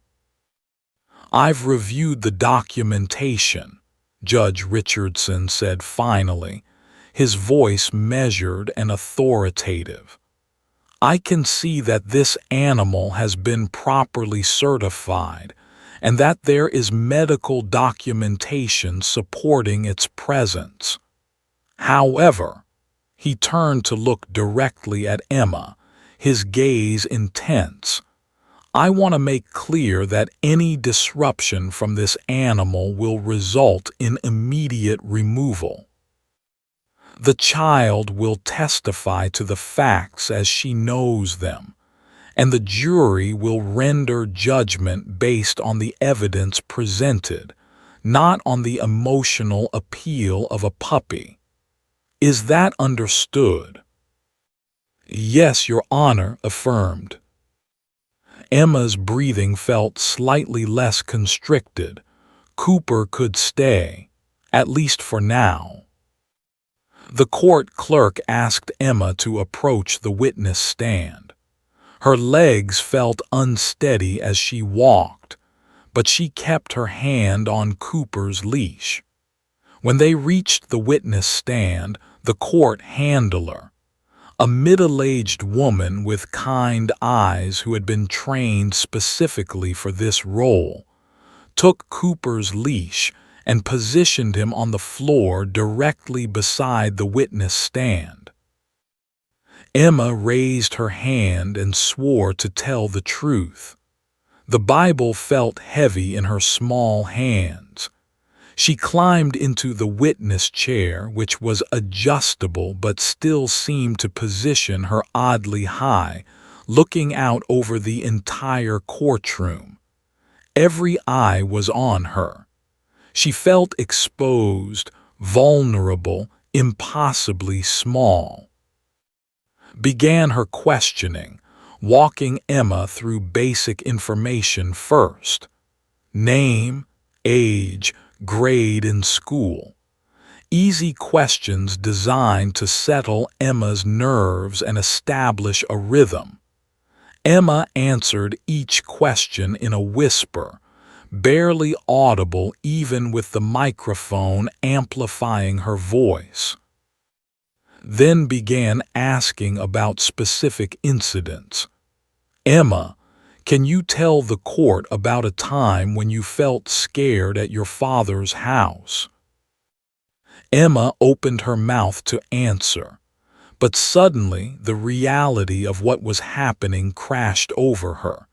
A: "I've reviewed the documentation," Judge Richardson said finally, his voice measured and authoritative. "I can see that this animal has been properly certified and that there is medical documentation supporting its presence. However," he turned to look directly at Emma, his gaze intense, "I want to make clear that any disruption from this animal will result in immediate removal. The child will testify to the facts as she knows them, and the jury will render judgment based on the evidence presented, not on the emotional appeal of a puppy. Is that understood?" "Yes, Your Honor," affirmed. Emma's breathing felt slightly less constricted. Cooper could stay, at least for now. The court clerk asked Emma to approach the witness stand. Her legs felt unsteady as she walked, but she kept her hand on Cooper's leash. When they reached the witness stand, the court handler, a middle-aged woman with kind eyes who had been trained specifically for this role, took Cooper's leash and positioned him on the floor directly beside the witness stand. Emma raised her hand and swore to tell the truth. The Bible felt heavy in her small hands. She climbed into the witness chair, which was adjustable but still seemed to position her oddly high, looking out over the entire courtroom. Every eye was on her. She felt exposed, vulnerable, impossibly small. Began her questioning, walking Emma through basic information first. Name, age, grade in school. Easy questions designed to settle Emma's nerves and establish a rhythm. Emma answered each question in a whisper, barely audible even with the microphone amplifying her voice. Then began asking about specific incidents. "Emma, can you tell the court about a time when you felt scared at your father's house?" Emma opened her mouth to answer, but suddenly the reality of what was happening crashed over her.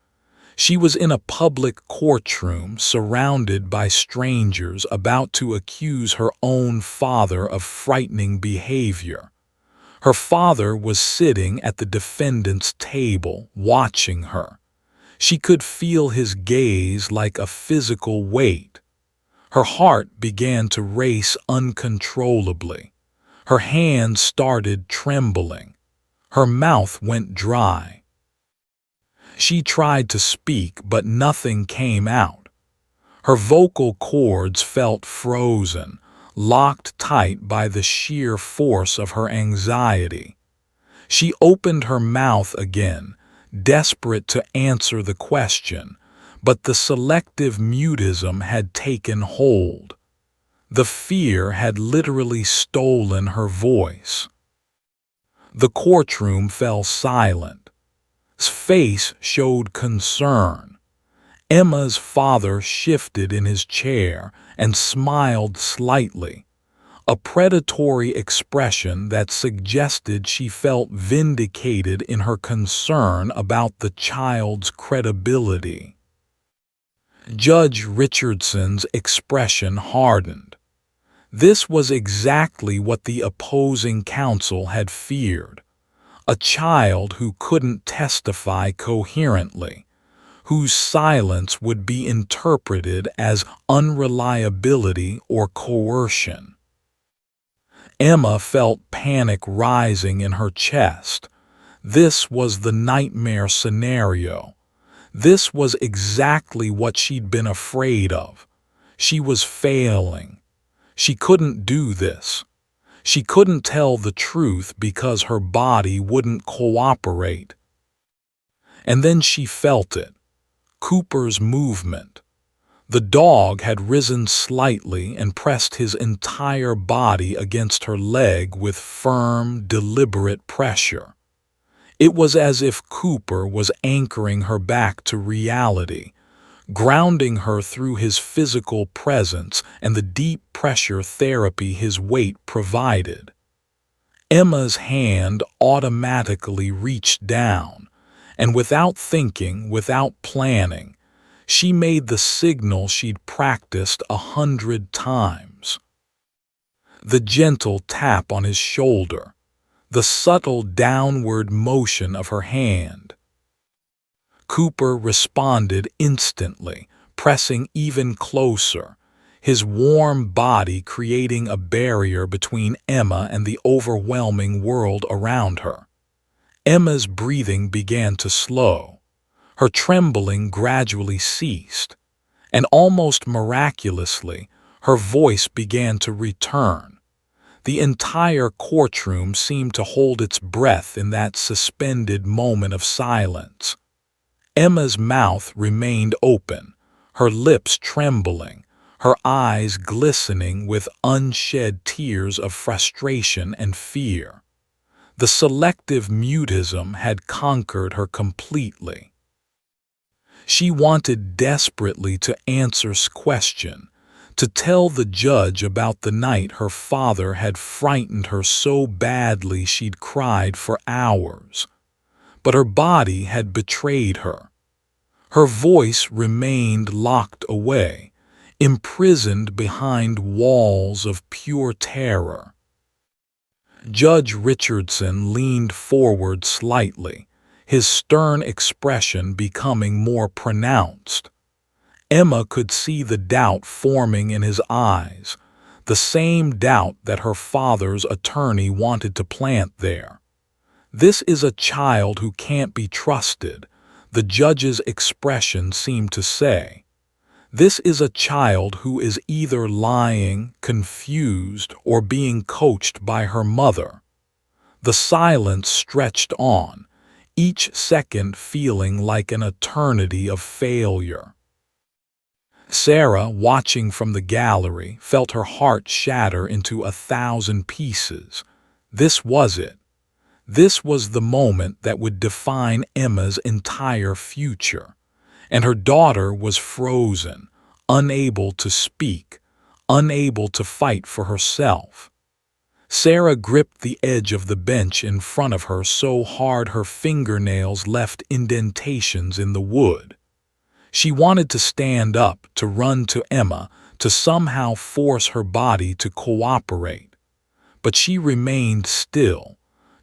A: She was in a public courtroom surrounded by strangers about to accuse her own father of frightening behavior. Her father was sitting at the defendant's table watching her. She could feel his gaze like a physical weight. Her heart began to race uncontrollably. Her hands started trembling. Her mouth went dry. She tried to speak, but nothing came out. Her vocal cords felt frozen, locked tight by the sheer force of her anxiety. She opened her mouth again, desperate to answer the question, but the selective mutism had taken hold. The fear had literally stolen her voice. The courtroom fell silent. His face showed concern. Emma's father shifted in his chair and smiled slightly, a predatory expression that suggested she felt vindicated in her concern about the child's credibility. Judge Richardson's expression hardened. This was exactly what the opposing counsel had feared. A child who couldn't testify coherently, whose silence would be interpreted as unreliability or coercion. Emma felt panic rising in her chest. This was the nightmare scenario. This was exactly what she'd been afraid of. She was failing. She couldn't do this. She couldn't tell the truth because her body wouldn't cooperate. And then she felt it. Cooper's movement. The dog had risen slightly and pressed his entire body against her leg with firm, deliberate pressure. It was as if Cooper was anchoring her back to reality, grounding her through his physical presence and the deep pressure therapy his weight provided. Emma's hand automatically reached down, and without thinking, without planning, she made the signal she'd practiced 100 times. The gentle tap on his shoulder, the subtle downward motion of her hand. Cooper responded instantly, pressing even closer, his warm body creating a barrier between Emma and the overwhelming world around her. Emma's breathing began to slow. Her trembling gradually ceased, and almost miraculously, her voice began to return. The entire courtroom seemed to hold its breath in that suspended moment of silence. Emma's mouth remained open, her lips trembling, her eyes glistening with unshed tears of frustration and fear. The selective mutism had conquered her completely. She wanted desperately to answer question, to tell the judge about the night her father had frightened her so badly she'd cried for hours. But her body had betrayed her. Her voice remained locked away, imprisoned behind walls of pure terror. Judge Richardson leaned forward slightly, his stern expression becoming more pronounced. Emma could see the doubt forming in his eyes, the same doubt that her father's attorney wanted to plant there. This is a child who can't be trusted, the judge's expression seemed to say. This is a child who is either lying, confused, or being coached by her mother. The silence stretched on, each second feeling like an eternity of failure. Sarah, watching from the gallery, felt her heart shatter into 1,000 pieces. This was it. This was the moment that would define Emma's entire future. And her daughter was frozen, unable to speak, unable to fight for herself. Sarah gripped the edge of the bench in front of her so hard her fingernails left indentations in the wood. She wanted to stand up, to run to Emma, to somehow force her body to cooperate. But she remained still,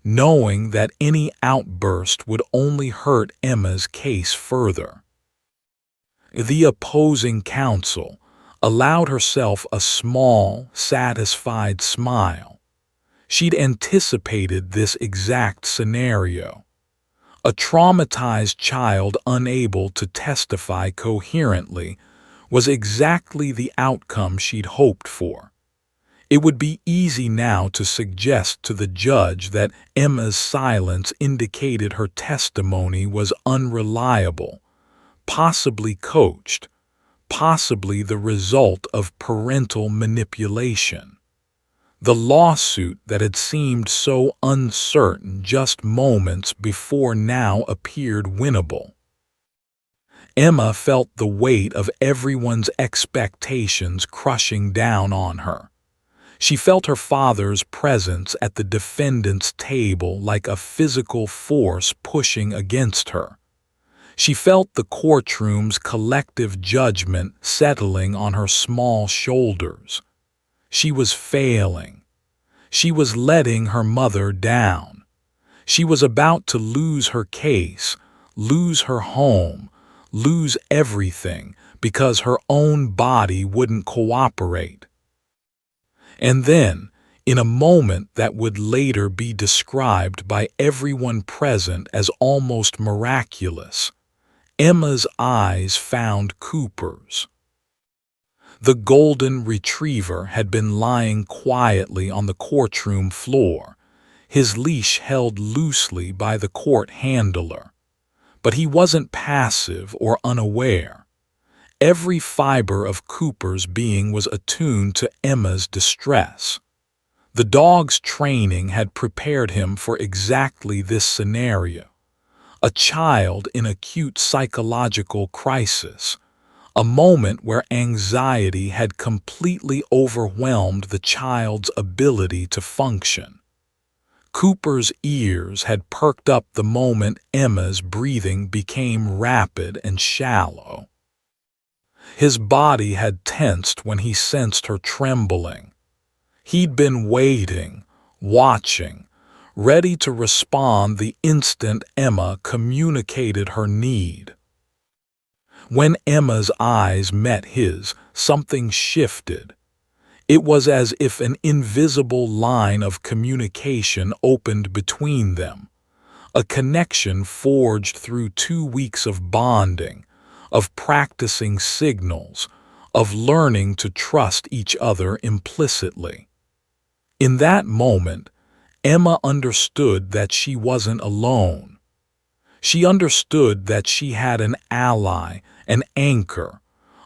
A: knowing that any outburst would only hurt Emma's case further. The opposing counsel allowed herself a small, satisfied smile. She'd anticipated this exact scenario. A traumatized child unable to testify coherently was exactly the outcome she'd hoped for. It would be easy now to suggest to the judge that Emma's silence indicated her testimony was unreliable, possibly coached, possibly the result of parental manipulation. The lawsuit that had seemed so uncertain just moments before now appeared winnable. Emma felt the weight of everyone's expectations crushing down on her. She felt her father's presence at the defendant's table like a physical force pushing against her. She felt the courtroom's collective judgment settling on her small shoulders. She was failing. She was letting her mother down. She was about to lose her case, lose her home, lose everything because her own body wouldn't cooperate. And then, in a moment that would later be described by everyone present as almost miraculous, Emma's eyes found Cooper's. The golden retriever had been lying quietly on the courtroom floor, his leash held loosely by the court handler. But he wasn't passive or unaware. Every fiber of Cooper's being was attuned to Emma's distress. The dog's training had prepared him for exactly this scenario. A child in acute psychological crisis, a moment where anxiety had completely overwhelmed the child's ability to function. Cooper's ears had perked up the moment Emma's breathing became rapid and shallow. His body had tensed when he sensed her trembling. He'd been waiting, watching, ready to respond the instant Emma communicated her need. When Emma's eyes met his, something shifted. It was as if an invisible line of communication opened between them, a connection forged through 2 weeks of bonding, of practicing signals, of learning to trust each other implicitly. In that moment, Emma understood that she wasn't alone. She understood that she had an ally, an anchor,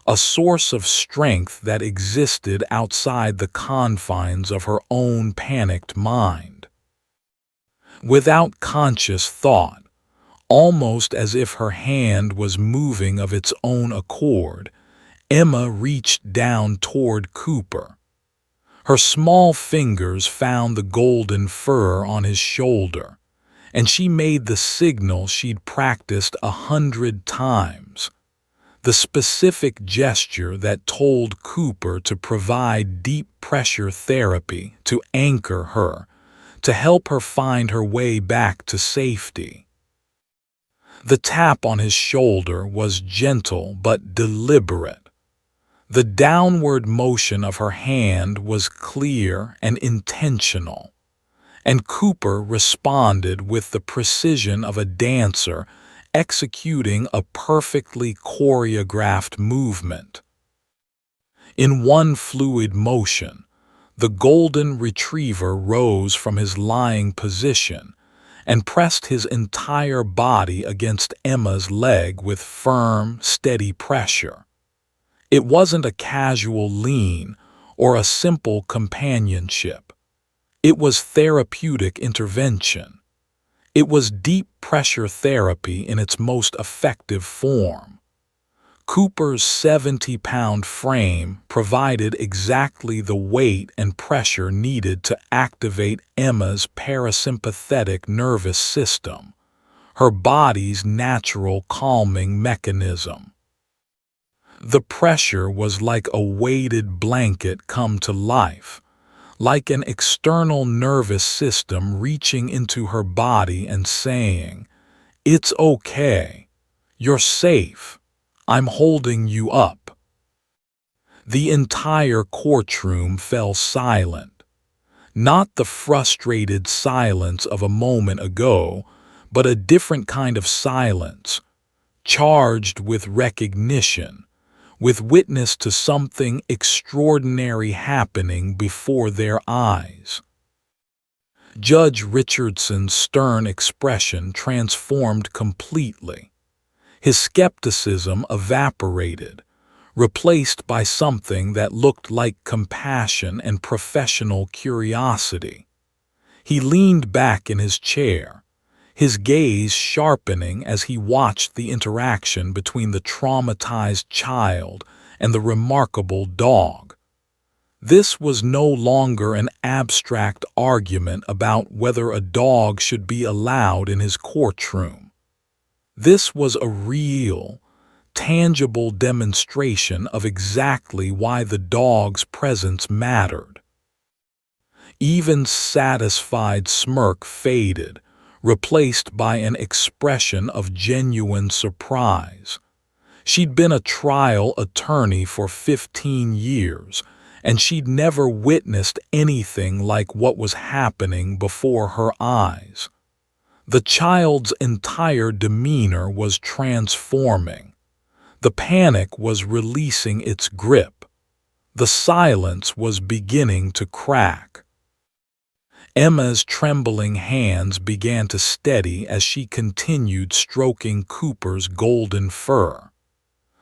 A: a source of strength that existed outside the confines of her own panicked mind. Without conscious thought, almost as if her hand was moving of its own accord, Emma reached down toward Cooper. Her small fingers found the golden fur on his shoulder, and she made the signal she'd practiced 100 times. The specific gesture that told Cooper to provide deep pressure therapy to anchor her, to help her find her way back to safety. The tap on his shoulder was gentle but deliberate. The downward motion of her hand was clear and intentional, and Cooper responded with the precision of a dancer executing a perfectly choreographed movement. In one fluid motion, the golden retriever rose from his lying position and pressed his entire body against Emma's leg with firm, steady pressure. It wasn't a casual lean or a simple companionship. It was therapeutic intervention. It was deep pressure therapy in its most effective form. Cooper's 70-pound frame provided exactly the weight and pressure needed to activate Emma's parasympathetic nervous system, her body's natural calming mechanism. The pressure was like a weighted blanket come to life, like an external nervous system reaching into her body and saying, "It's okay. You're safe. I'm holding you up." The entire courtroom fell silent. Not the frustrated silence of a moment ago, but a different kind of silence, charged with recognition, with witness to something extraordinary happening before their eyes. Judge Richardson's stern expression transformed completely. His skepticism evaporated, replaced by something that looked like compassion and professional curiosity. He leaned back in his chair, his gaze sharpening as he watched the interaction between the traumatized child and the remarkable dog. This was no longer an abstract argument about whether a dog should be allowed in his courtroom. This was a real, tangible demonstration of exactly why the dog's presence mattered. Eva's satisfied smirk faded, replaced by an expression of genuine surprise. She'd been a trial attorney for 15 years, and she'd never witnessed anything like what was happening before her eyes. The child's entire demeanor was transforming. The panic was releasing its grip. The silence was beginning to crack. Emma's trembling hands began to steady as she continued stroking Cooper's golden fur.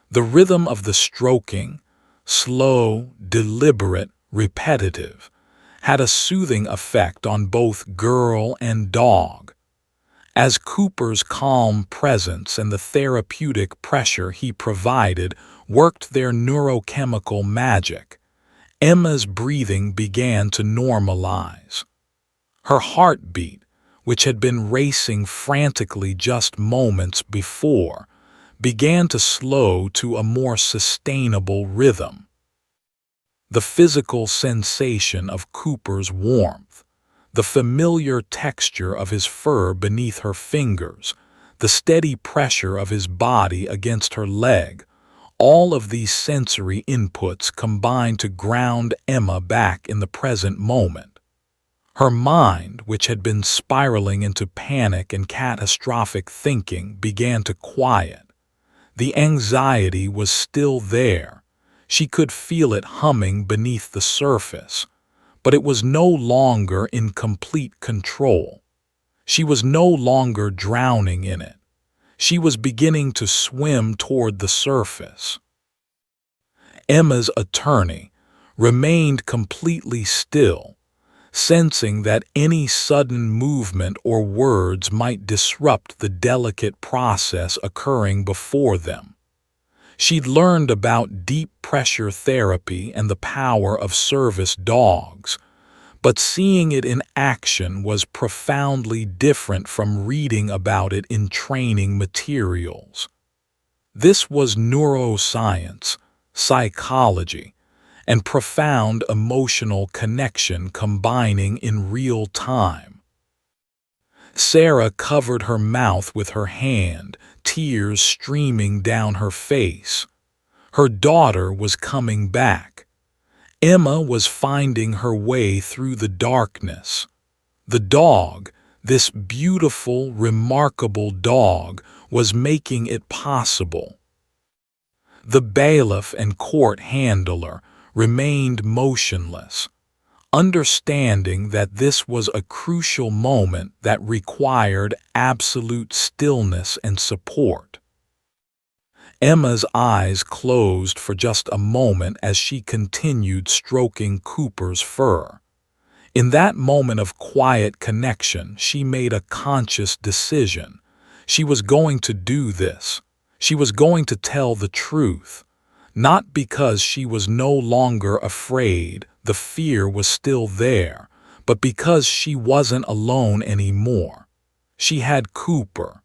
A: The rhythm of the stroking, slow, deliberate, repetitive, had a soothing effect on both girl and dog. As Cooper's calm presence and the therapeutic pressure he provided worked their neurochemical magic, Emma's breathing began to normalize. Her heartbeat, which had been racing frantically just moments before, began to slow to a more sustainable rhythm. The physical sensation of Cooper's warmth, the familiar texture of his fur beneath her fingers, the steady pressure of his body against her leg, all of these sensory inputs combined to ground Emma back in the present moment. Her mind, which had been spiraling into panic and catastrophic thinking, began to quiet. The anxiety was still there. She could feel it humming beneath the surface, but it was no longer in complete control. She was no longer drowning in it. She was beginning to swim toward the surface. Emma's attorney remained completely still, sensing that any sudden movement or words might disrupt the delicate process occurring before them. She'd learned about deep pressure therapy and the power of service dogs, but seeing it in action was profoundly different from reading about it in training materials. This was neuroscience, psychology, and profound emotional connection combining in real time. Sarah covered her mouth with her hand, tears streaming down her face. Her daughter was coming back. Emma was finding her way through the darkness. The dog, this beautiful, remarkable dog, was making it possible. The bailiff and court handler remained motionless, understanding that this was a crucial moment that required absolute stillness and support. Emma's eyes closed for just a moment as she continued stroking Cooper's fur. In that moment of quiet connection, she made a conscious decision. She was going to do this. She was going to tell the truth. Not because she was no longer afraid, the fear was still there, but because she wasn't alone anymore. She had Cooper.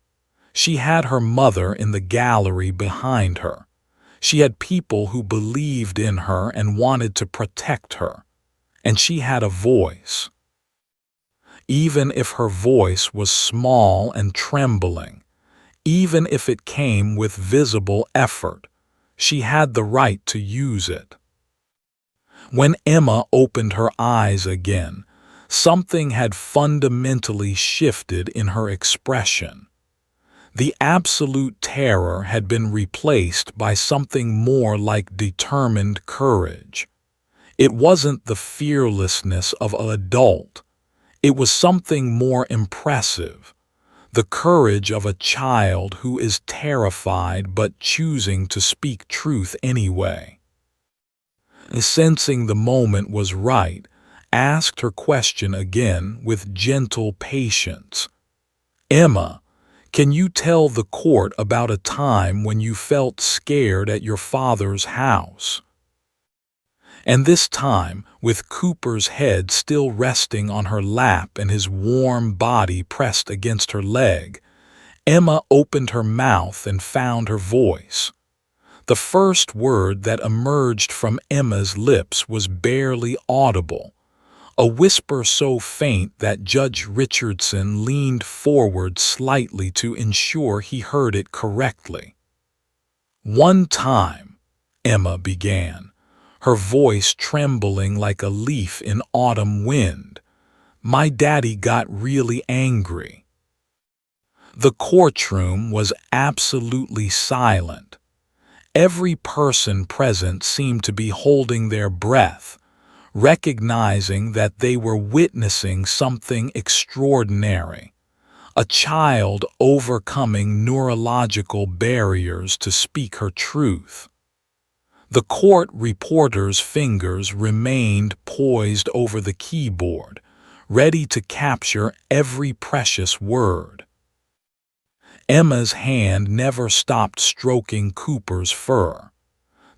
A: She had her mother in the gallery behind her. She had people who believed in her and wanted to protect her. And she had a voice. Even if her voice was small and trembling, even if it came with visible effort, she had the right to use it. When Emma opened her eyes again, something had fundamentally shifted in her expression. The absolute terror had been replaced by something more like determined courage. It wasn't the fearlessness of an adult. It was something more impressive. The courage of a child who is terrified but choosing to speak truth anyway. Sensing the moment was right, asked her question again with gentle patience. Emma, can you tell the court about a time when you felt scared at your father's house? And this time, with Cooper's head still resting on her lap and his warm body pressed against her leg, Emma opened her mouth and found her voice. The first word that emerged from Emma's lips was barely audible, a whisper so faint that Judge Richardson leaned forward slightly to ensure he heard it correctly. "One time," Emma began, her voice trembling like a leaf in autumn wind, "my daddy got really angry." The courtroom was absolutely silent. Every person present seemed to be holding their breath, recognizing that they were witnessing something extraordinary, a child overcoming neurological barriers to speak her truth. The court reporter's fingers remained poised over the keyboard, ready to capture every precious word. Emma's hand never stopped stroking Cooper's fur.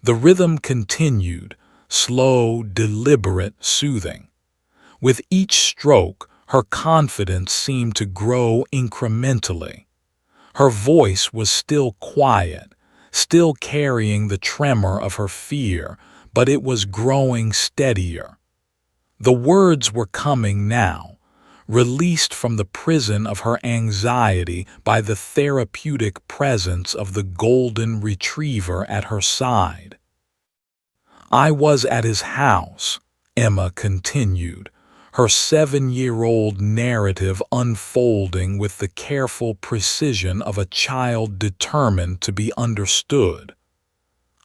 A: The rhythm continued, slow, deliberate, soothing. With each stroke, her confidence seemed to grow incrementally. Her voice was still quiet, still carrying the tremor of her fear, but it was growing steadier. The words were coming now, released from the prison of her anxiety by the therapeutic presence of the golden retriever at her side. "I was at his house," Emma continued, her 7-year-old narrative unfolding with the careful precision of a child determined to be understood.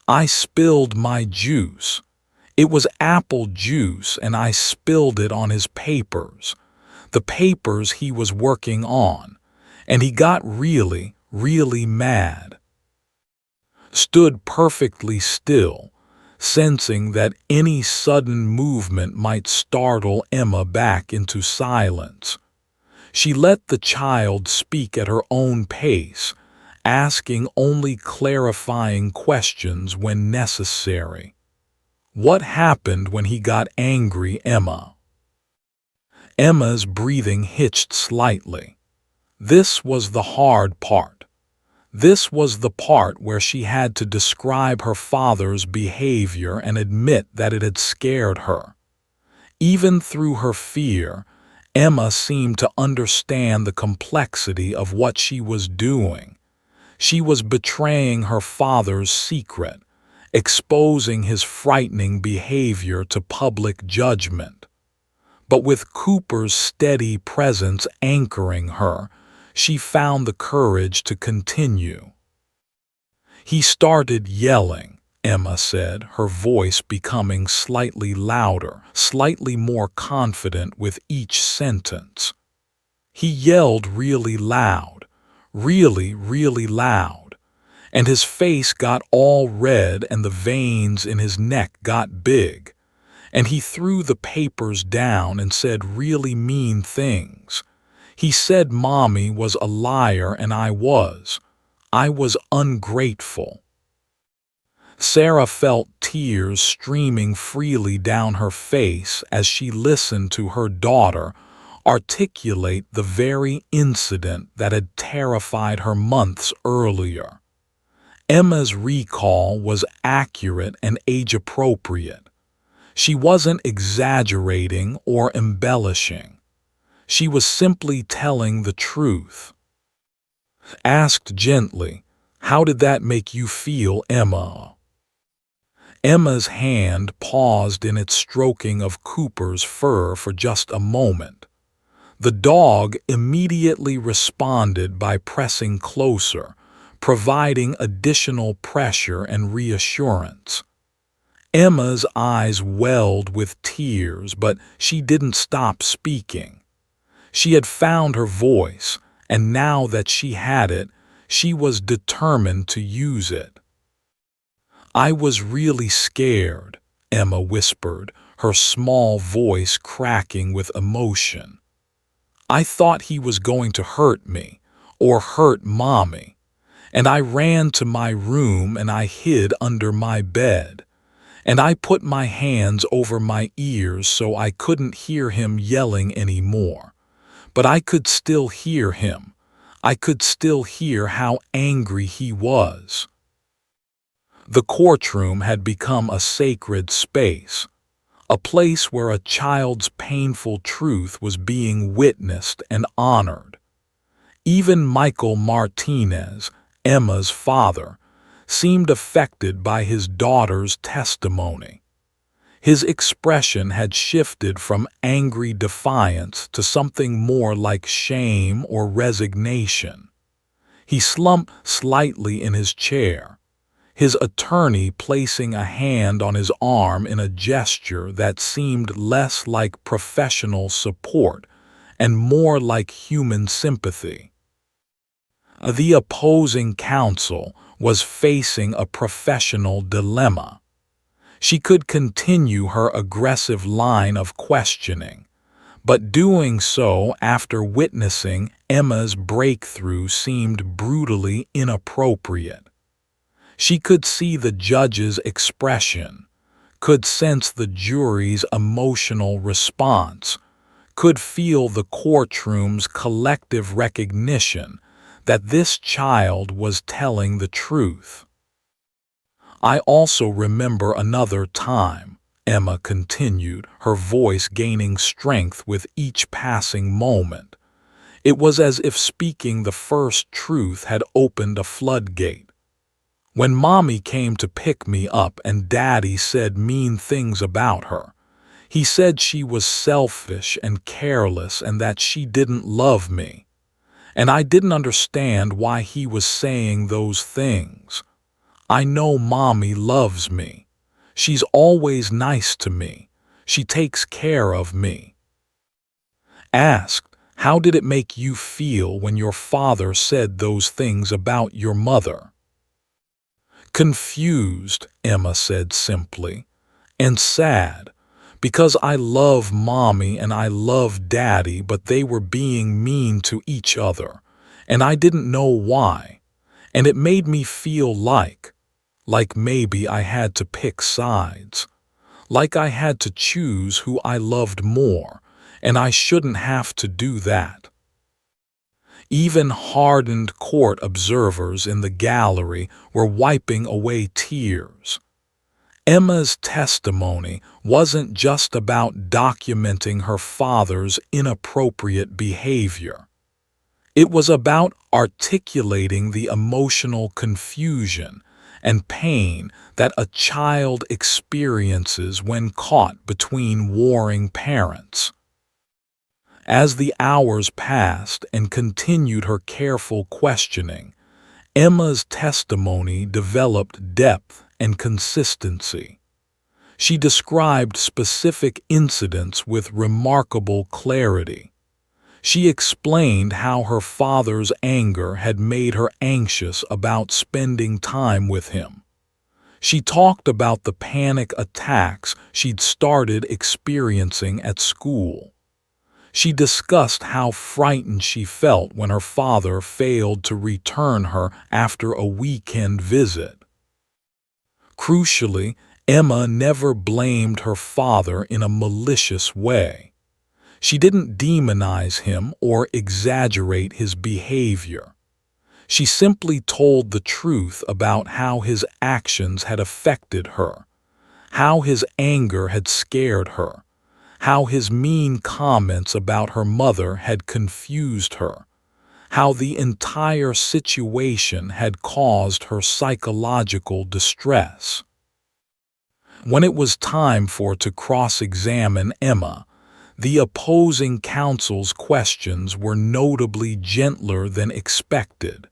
A: "I spilled my juice. It was apple juice, and I spilled it on his papers, the papers he was working on, and he got really, really mad." Stood perfectly still, sensing that any sudden movement might startle Emma back into silence. She let the child speak at her own pace, asking only clarifying questions when necessary. "What happened when he got angry, Emma?" Emma's breathing hitched slightly. This was the hard part. This was the part where she had to describe her father's behavior and admit that it had scared her. Even through her fear, Emma seemed to understand the complexity of what she was doing. She was betraying her father's secret, exposing his frightening behavior to public judgment. But with Cooper's steady presence anchoring her, she found the courage to continue. "He started yelling," Emma said, her voice becoming slightly louder, slightly more confident with each sentence. "He yelled really loud, really, really loud, and his face got all red and the veins in his neck got big. And he threw the papers down and said really mean things. He said Mommy was a liar and I was ungrateful." Sarah felt tears streaming freely down her face as she listened to her daughter articulate the very incident that had terrified her months earlier. Emma's recall was accurate and age-appropriate. She wasn't exaggerating or embellishing. She was simply telling the truth. Asked gently, "How did that make you feel, Emma?" Emma's hand paused in its stroking of Cooper's fur for just a moment. The dog immediately responded by pressing closer, providing additional pressure and reassurance. Emma's eyes welled with tears, but she didn't stop speaking. She had found her voice, and now that she had it, she was determined to use it. "I was really scared," Emma whispered, her small voice cracking with emotion. "I thought he was going to hurt me, or hurt Mommy, and I ran to my room and I hid under my bed. And I put my hands over my ears so I couldn't hear him yelling anymore. But I could still hear him. I could still hear how angry he was. The courtroom had become a sacred space, a place where a child's painful truth was being witnessed and honored. Even Michael Martinez, Emma's father, seemed affected by his daughter's testimony. His expression had shifted from angry defiance to something more like shame or resignation. He slumped slightly in his chair, his attorney placing a hand on his arm in a gesture that seemed less like professional support and more like human sympathy. The opposing counsel was facing a professional dilemma. She could continue her aggressive line of questioning, but doing so after witnessing Emma's breakthrough seemed brutally inappropriate. She could see the judge's expression, could sense the jury's emotional response, could feel the courtroom's collective recognition that this child was telling the truth. I also remember another time, Emma continued, her voice gaining strength with each passing moment. It was as if speaking the first truth had opened a floodgate. When Mommy came to pick me up and Daddy said mean things about her, he said she was selfish and careless and that she didn't love me. And I didn't understand why he was saying those things. I know Mommy loves me. She's always nice to me. She takes care of me. Asked, how did it make you feel when your father said those things about your mother? Confused, Emma said simply, and sad, because I love Mommy and I love Daddy, but they were being mean to each other, and I didn't know why, and it made me feel like maybe I had to pick sides, like I had to choose who I loved more, and I shouldn't have to do that. Even hardened court observers in the gallery were wiping away tears. Emma's testimony wasn't just about documenting her father's inappropriate behavior. It was about articulating the emotional confusion and pain that a child experiences when caught between warring parents. As the hours passed and continued her careful questioning, Emma's testimony developed depth and consistency. She described specific incidents with remarkable clarity. She explained how her father's anger had made her anxious about spending time with him. She talked about the panic attacks she'd started experiencing at school. She discussed how frightened she felt when her father failed to return her after a weekend visit. Crucially, Emma never blamed her father in a malicious way. She didn't demonize him or exaggerate his behavior. She simply told the truth about how his actions had affected her, how his anger had scared her, how his mean comments about her mother had confused her, how the entire situation had caused her psychological distress. When it was time to cross-examine Emma, the opposing counsel's questions were notably gentler than expected.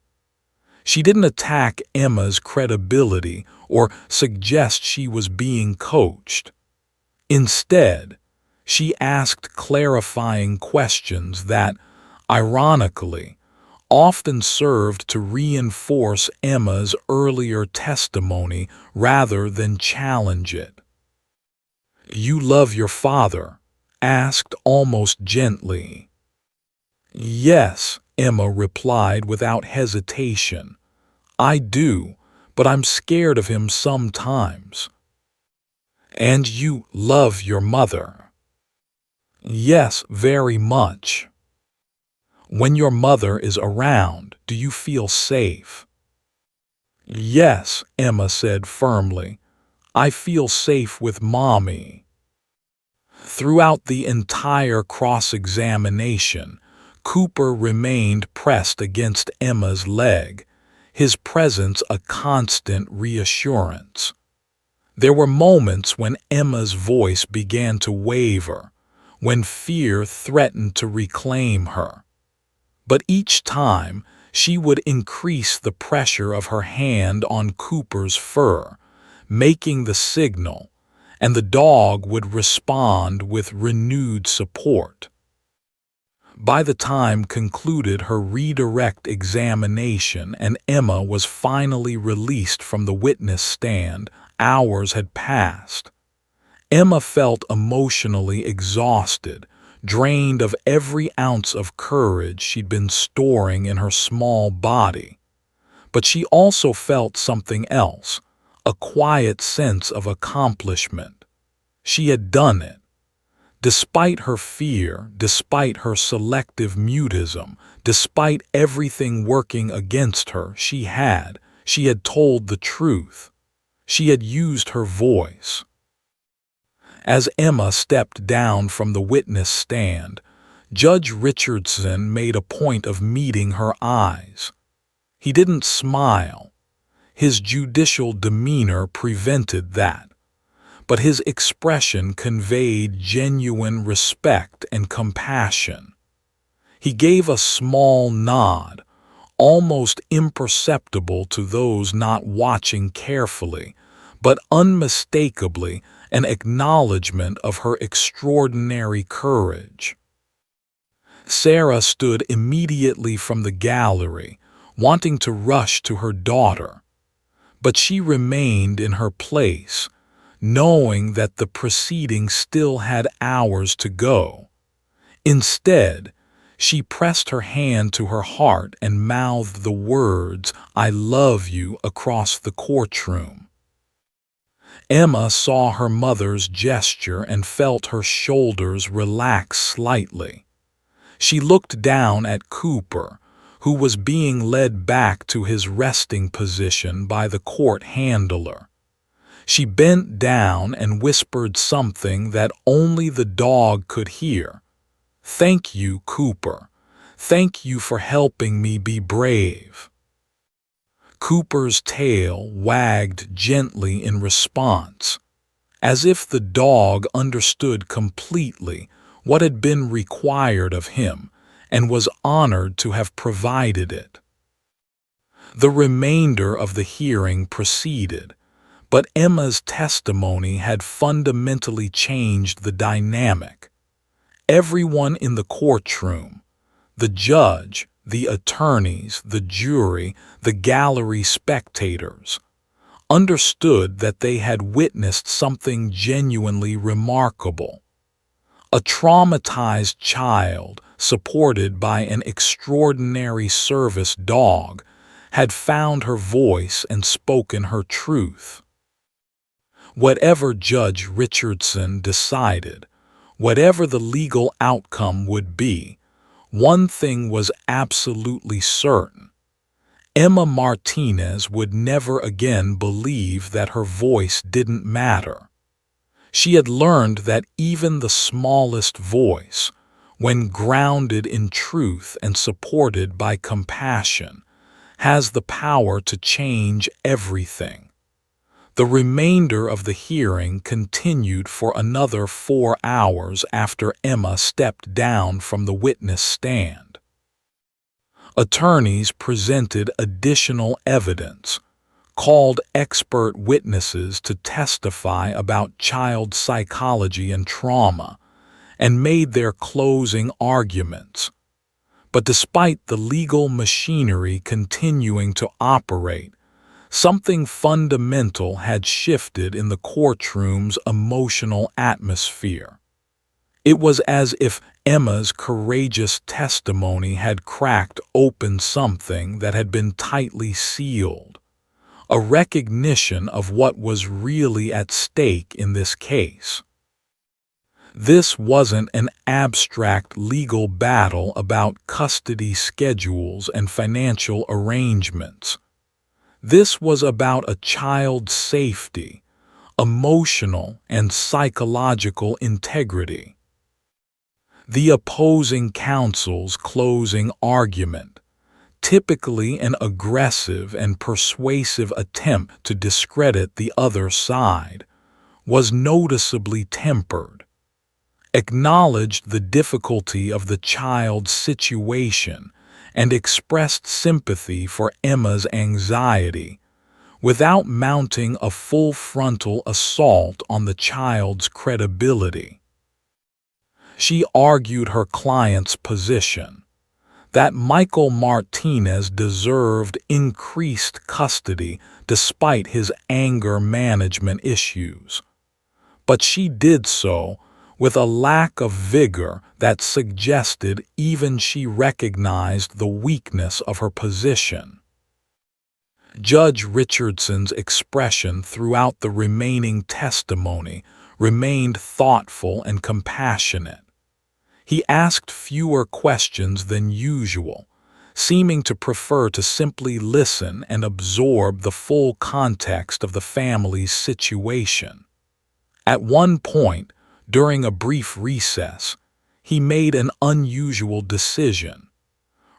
A: She didn't attack Emma's credibility or suggest she was being coached. Instead, she asked clarifying questions that, ironically, often served to reinforce Emma's earlier testimony rather than challenge it. "You love your father?" asked almost gently. "Yes," Emma replied without hesitation. "I do, but I'm scared of him sometimes." "And you love your mother?" "Yes, very much." When your mother is around, do you feel safe? Yes, Emma said firmly. I feel safe with Mommy. Throughout the entire cross-examination, Cooper remained pressed against Emma's leg, his presence a constant reassurance. There were moments when Emma's voice began to waver, when fear threatened to reclaim her. But each time, she would increase the pressure of her hand on Cooper's fur, making the signal, and the dog would respond with renewed support. By the time concluded her redirect examination and Emma was finally released from the witness stand, hours had passed. Emma felt emotionally exhausted, drained of every ounce of courage she'd been storing in her small body. But she also felt something else, a quiet sense of accomplishment. She had done it. Despite her fear, despite her selective mutism, despite everything working against her, she had told the truth. She had used her voice. As Emma stepped down from the witness stand, Judge Richardson made a point of meeting her eyes. He didn't smile. His judicial demeanor prevented that. But his expression conveyed genuine respect and compassion. He gave a small nod, almost imperceptible to those not watching carefully, but unmistakably an acknowledgment of her extraordinary courage. Sarah stood immediately from the gallery, wanting to rush to her daughter. But she remained in her place, knowing that the proceedings still had hours to go. Instead, she pressed her hand to her heart and mouthed the words, "I love you," across the courtroom. Emma saw her mother's gesture and felt her shoulders relax slightly. She looked down at Cooper, who was being led back to his resting position by the court handler. She bent down and whispered something that only the dog could hear. "Thank you, Cooper. Thank you for helping me be brave." Cooper's tail wagged gently in response, as if the dog understood completely what had been required of him and was honored to have provided it. The remainder of the hearing proceeded, but Emma's testimony had fundamentally changed the dynamic. Everyone in the courtroom, the judge, the attorneys, the jury, the gallery spectators, understood that they had witnessed something genuinely remarkable. A traumatized child, supported by an extraordinary service dog, had found her voice and spoken her truth. Whatever Judge Richardson decided, whatever the legal outcome would be, one thing was absolutely certain. Emma Martinez would never again believe that her voice didn't matter. She had learned that even the smallest voice, when grounded in truth and supported by compassion, has the power to change everything. The remainder of the hearing continued for another 4 hours after Emma stepped down from the witness stand. Attorneys presented additional evidence, called expert witnesses to testify about child psychology and trauma, and made their closing arguments. But despite the legal machinery continuing to operate, something fundamental had shifted in the courtroom's emotional atmosphere. It was as if Emma's courageous testimony had cracked open something that had been tightly sealed, a recognition of what was really at stake in this case. This wasn't an abstract legal battle about custody schedules and financial arrangements. This was about a child's safety, emotional and psychological integrity. The opposing counsel's closing argument, typically an aggressive and persuasive attempt to discredit the other side, was noticeably tempered, acknowledged the difficulty of the child's situation, and expressed sympathy for Emma's anxiety, without mounting a full frontal assault on the child's credibility. She argued her client's position, that Michael Martinez deserved increased custody despite his anger management issues. But she did so with a lack of vigor that suggested even she recognized the weakness of her position. Judge Richardson's expression throughout the remaining testimony remained thoughtful and compassionate. He asked fewer questions than usual, seeming to prefer to simply listen and absorb the full context of the family's situation. At one point, during a brief recess, he made an unusual decision.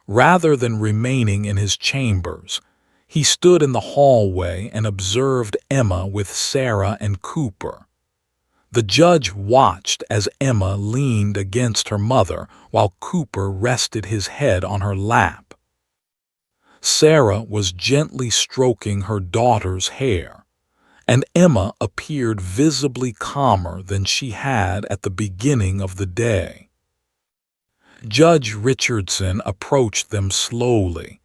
A: Rather than remaining in his chambers, he stood in the hallway and observed Emma with Sarah and Cooper. The judge watched as Emma leaned against her mother while Cooper rested his head on her lap. Sarah was gently stroking her daughter's hair, and Emma appeared visibly calmer than she had at the beginning of the day. Judge Richardson approached them slowly,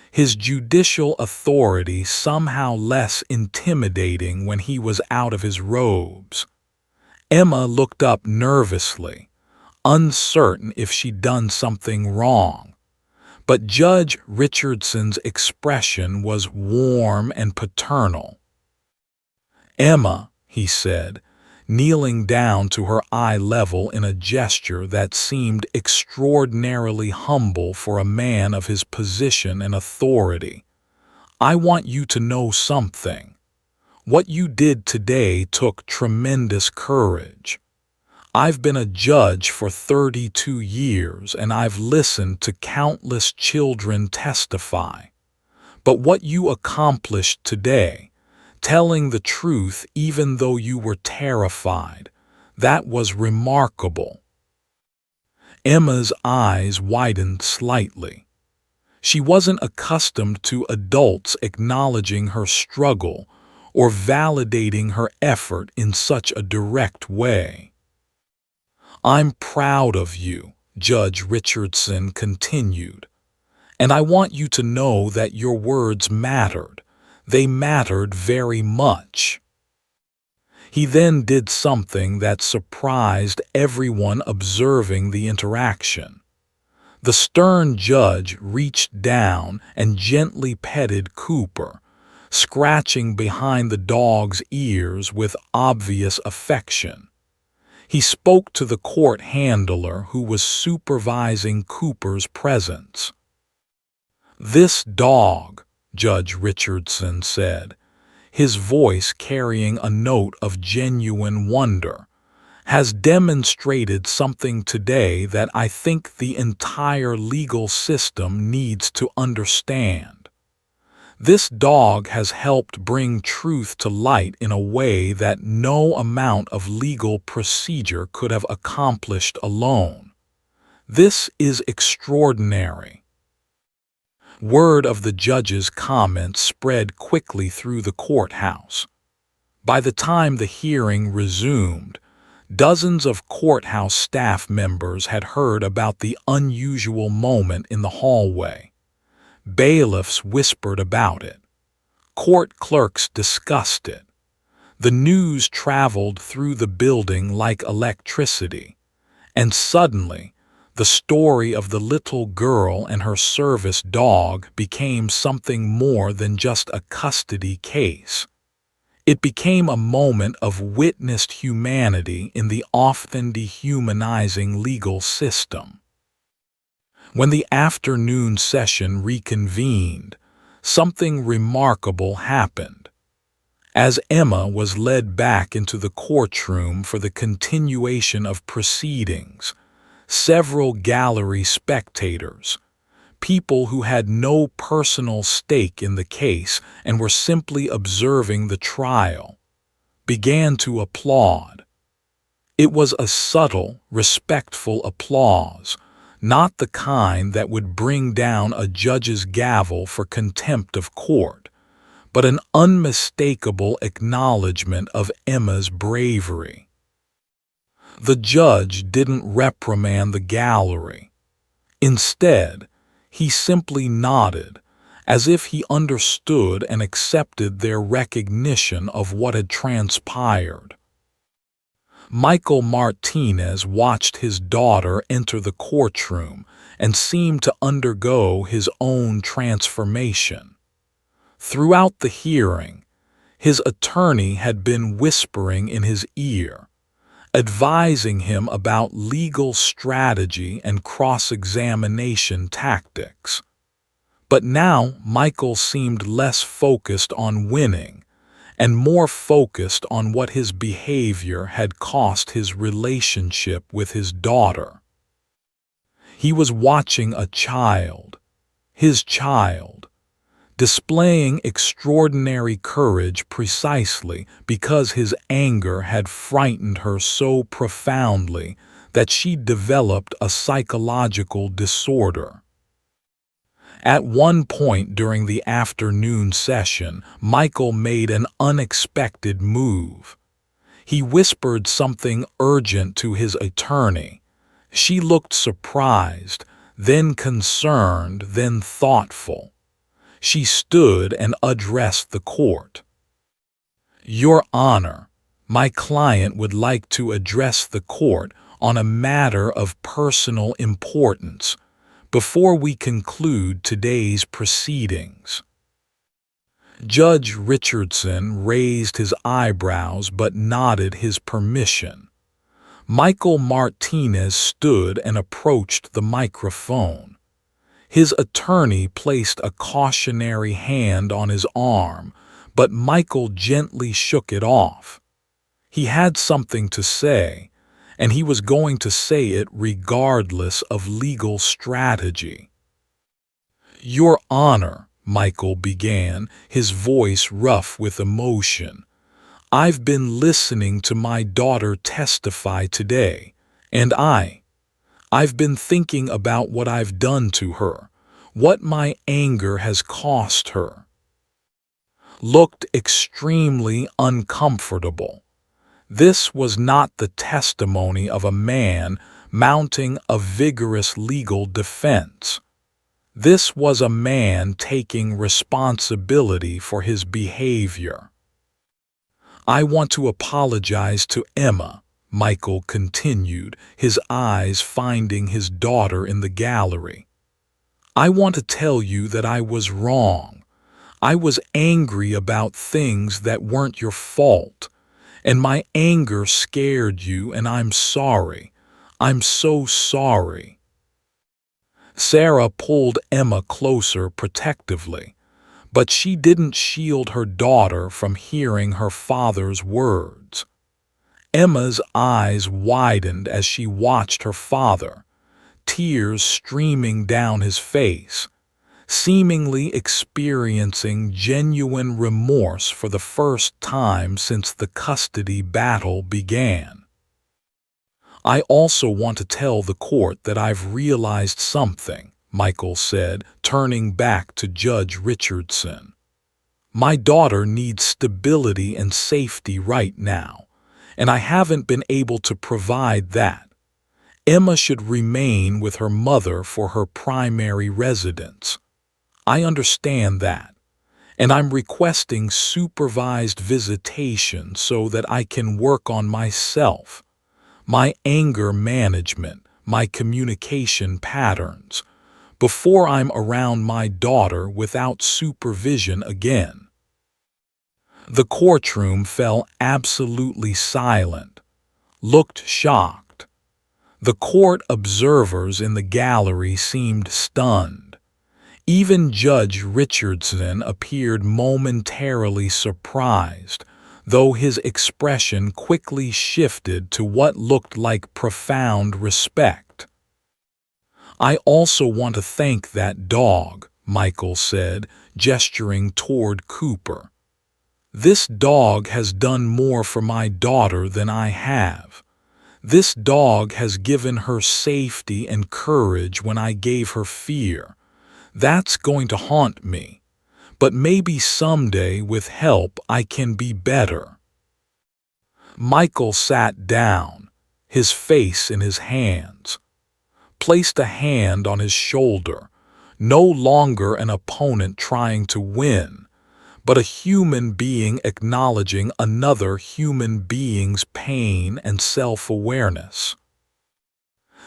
A: his judicial authority somehow less intimidating when he was out of his robes. Emma looked up nervously, uncertain if she'd done something wrong. But Judge Richardson's expression was warm and paternal. "Emma," he said, kneeling down to her eye level in a gesture that seemed extraordinarily humble for a man of his position and authority, "I want you to know something. What you did today took tremendous courage. I've been a judge for 32 years and I've listened to countless children testify. But what you accomplished today, telling the truth even though you were terrified, that was remarkable." Emma's eyes widened slightly. She wasn't accustomed to adults acknowledging her struggle or validating her effort in such a direct way. "I'm proud of you," Judge Richardson continued, "and I want you to know that your words mattered. They mattered very much." He then did something that surprised everyone observing the interaction. The stern judge reached down and gently petted Cooper, scratching behind the dog's ears with obvious affection. He spoke to the court handler who was supervising Cooper's presence. "This dog," Judge Richardson said, his voice carrying a note of genuine wonder, "has demonstrated something today that I think the entire legal system needs to understand. This dog has helped bring truth to light in a way that no amount of legal procedure could have accomplished alone. This is extraordinary." Word of the judge's comments spread quickly through the courthouse. By the time the hearing resumed, dozens of courthouse staff members had heard about the unusual moment in the hallway. Bailiffs whispered about it. Court clerks discussed it. The news traveled through the building like electricity, and suddenly, the story of the little girl and her service dog became something more than just a custody case. It became a moment of witnessed humanity in the often dehumanizing legal system. When the afternoon session reconvened, something remarkable happened. As Emma was led back into the courtroom for the continuation of proceedings, several gallery spectators, people who had no personal stake in the case and were simply observing the trial, began to applaud. It was a subtle, respectful applause, not the kind that would bring down a judge's gavel for contempt of court, but an unmistakable acknowledgement of Emma's bravery. The judge didn't reprimand the gallery. Instead, he simply nodded, as if he understood and accepted their recognition of what had transpired. Michael Martinez watched his daughter enter the courtroom and seemed to undergo his own transformation. Throughout the hearing, his attorney had been whispering in his ear, advising him about legal strategy and cross-examination tactics. But now Michael seemed less focused on winning and more focused on what his behavior had cost his relationship with his daughter. He was watching a child, his child, displaying extraordinary courage precisely because his anger had frightened her so profoundly that she developed a psychological disorder. At one point during the afternoon session, Michael made an unexpected move. He whispered something urgent to his attorney. She looked surprised, then concerned, then thoughtful. She stood and addressed the court. "Your Honor, my client would like to address the court on a matter of personal importance before we conclude today's proceedings." Judge Richardson raised his eyebrows but nodded his permission. Michael Martinez stood and approached the microphone. His attorney placed a cautionary hand on his arm, but Michael gently shook it off. He had something to say, and he was going to say it regardless of legal strategy. "Your Honor," Michael began, his voice rough with emotion, "I've been listening to my daughter testify today, and I've been thinking about what I've done to her, what my anger has cost her." Looked extremely uncomfortable. This was not the testimony of a man mounting a vigorous legal defense. This was a man taking responsibility for his behavior. "I want to apologize to Emma," Michael continued, his eyes finding his daughter in the gallery. "I want to tell you that I was wrong. I was angry about things that weren't your fault, and my anger scared you, and I'm sorry. I'm so sorry." Sarah pulled Emma closer protectively, but she didn't shield her daughter from hearing her father's words. Emma's eyes widened as she watched her father, tears streaming down his face, seemingly experiencing genuine remorse for the first time since the custody battle began. "I also want to tell the court that I've realized something," Michael said, turning back to Judge Richardson. "My daughter needs stability and safety right now, and I haven't been able to provide that. Emma should remain with her mother for her primary residence. I understand that, and I'm requesting supervised visitation so that I can work on myself, my anger management, my communication patterns, before I'm around my daughter without supervision again." The courtroom fell absolutely silent, looked shocked. The court observers in the gallery seemed stunned. Even Judge Richardson appeared momentarily surprised, though his expression quickly shifted to what looked like profound respect. "I also want to thank that dog," Michael said, gesturing toward Cooper. "This dog has done more for my daughter than I have. This dog has given her safety and courage when I gave her fear. That's going to haunt me. But maybe someday, with help, I can be better." Michael sat down, his face in his hands, placed a hand on his shoulder, no longer an opponent trying to win, but a human being acknowledging another human being's pain and self-awareness.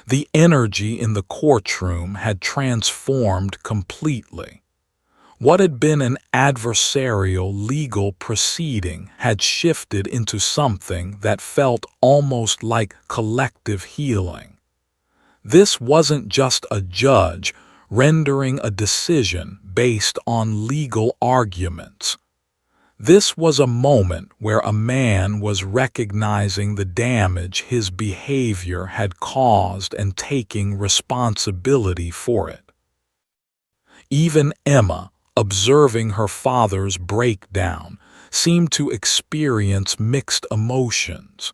A: The energy in the courtroom had transformed completely. What had been an adversarial legal proceeding had shifted into something that felt almost like collective healing. This wasn't just a judge rendering a decision based on legal arguments. This was a moment where a man was recognizing the damage his behavior had caused and taking responsibility for it. Even Emma, observing her father's breakdown, seemed to experience mixed emotions.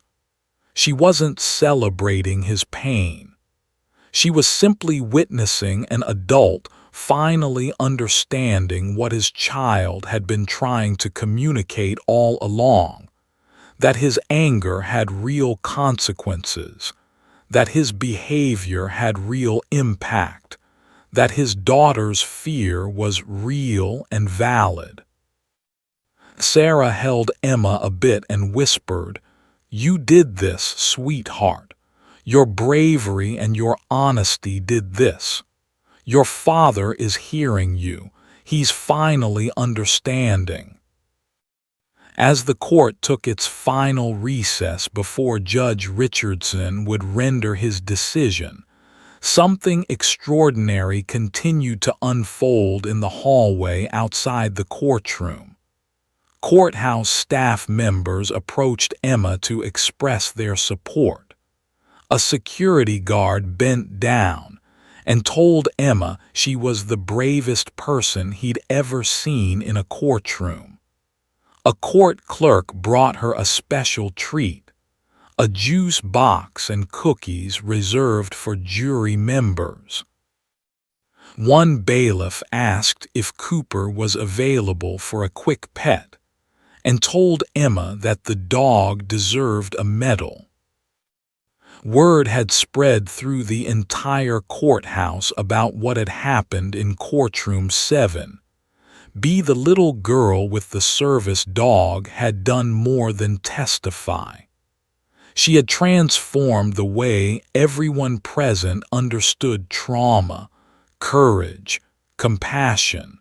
A: She wasn't celebrating his pain. She was simply witnessing an adult finally understanding what his child had been trying to communicate all along, that his anger had real consequences, that his behavior had real impact, that his daughter's fear was real and valid. Sarah held Emma a bit and whispered, "You did this, sweetheart. Your bravery and your honesty did this. Your father is hearing you. He's finally understanding." As the court took its final recess before Judge Richardson would render his decision, something extraordinary continued to unfold in the hallway outside the courtroom. Courthouse staff members approached Emma to express their support. A security guard bent down and told Emma she was the bravest person he'd ever seen in a courtroom. A court clerk brought her a special treat, a juice box and cookies reserved for jury members. One bailiff asked if Cooper was available for a quick pet and told Emma that the dog deserved a medal. Word had spread through the entire courthouse about what had happened in Courtroom 7. The little girl with the service dog had done more than testify. She had transformed the way everyone present understood trauma, courage, compassion,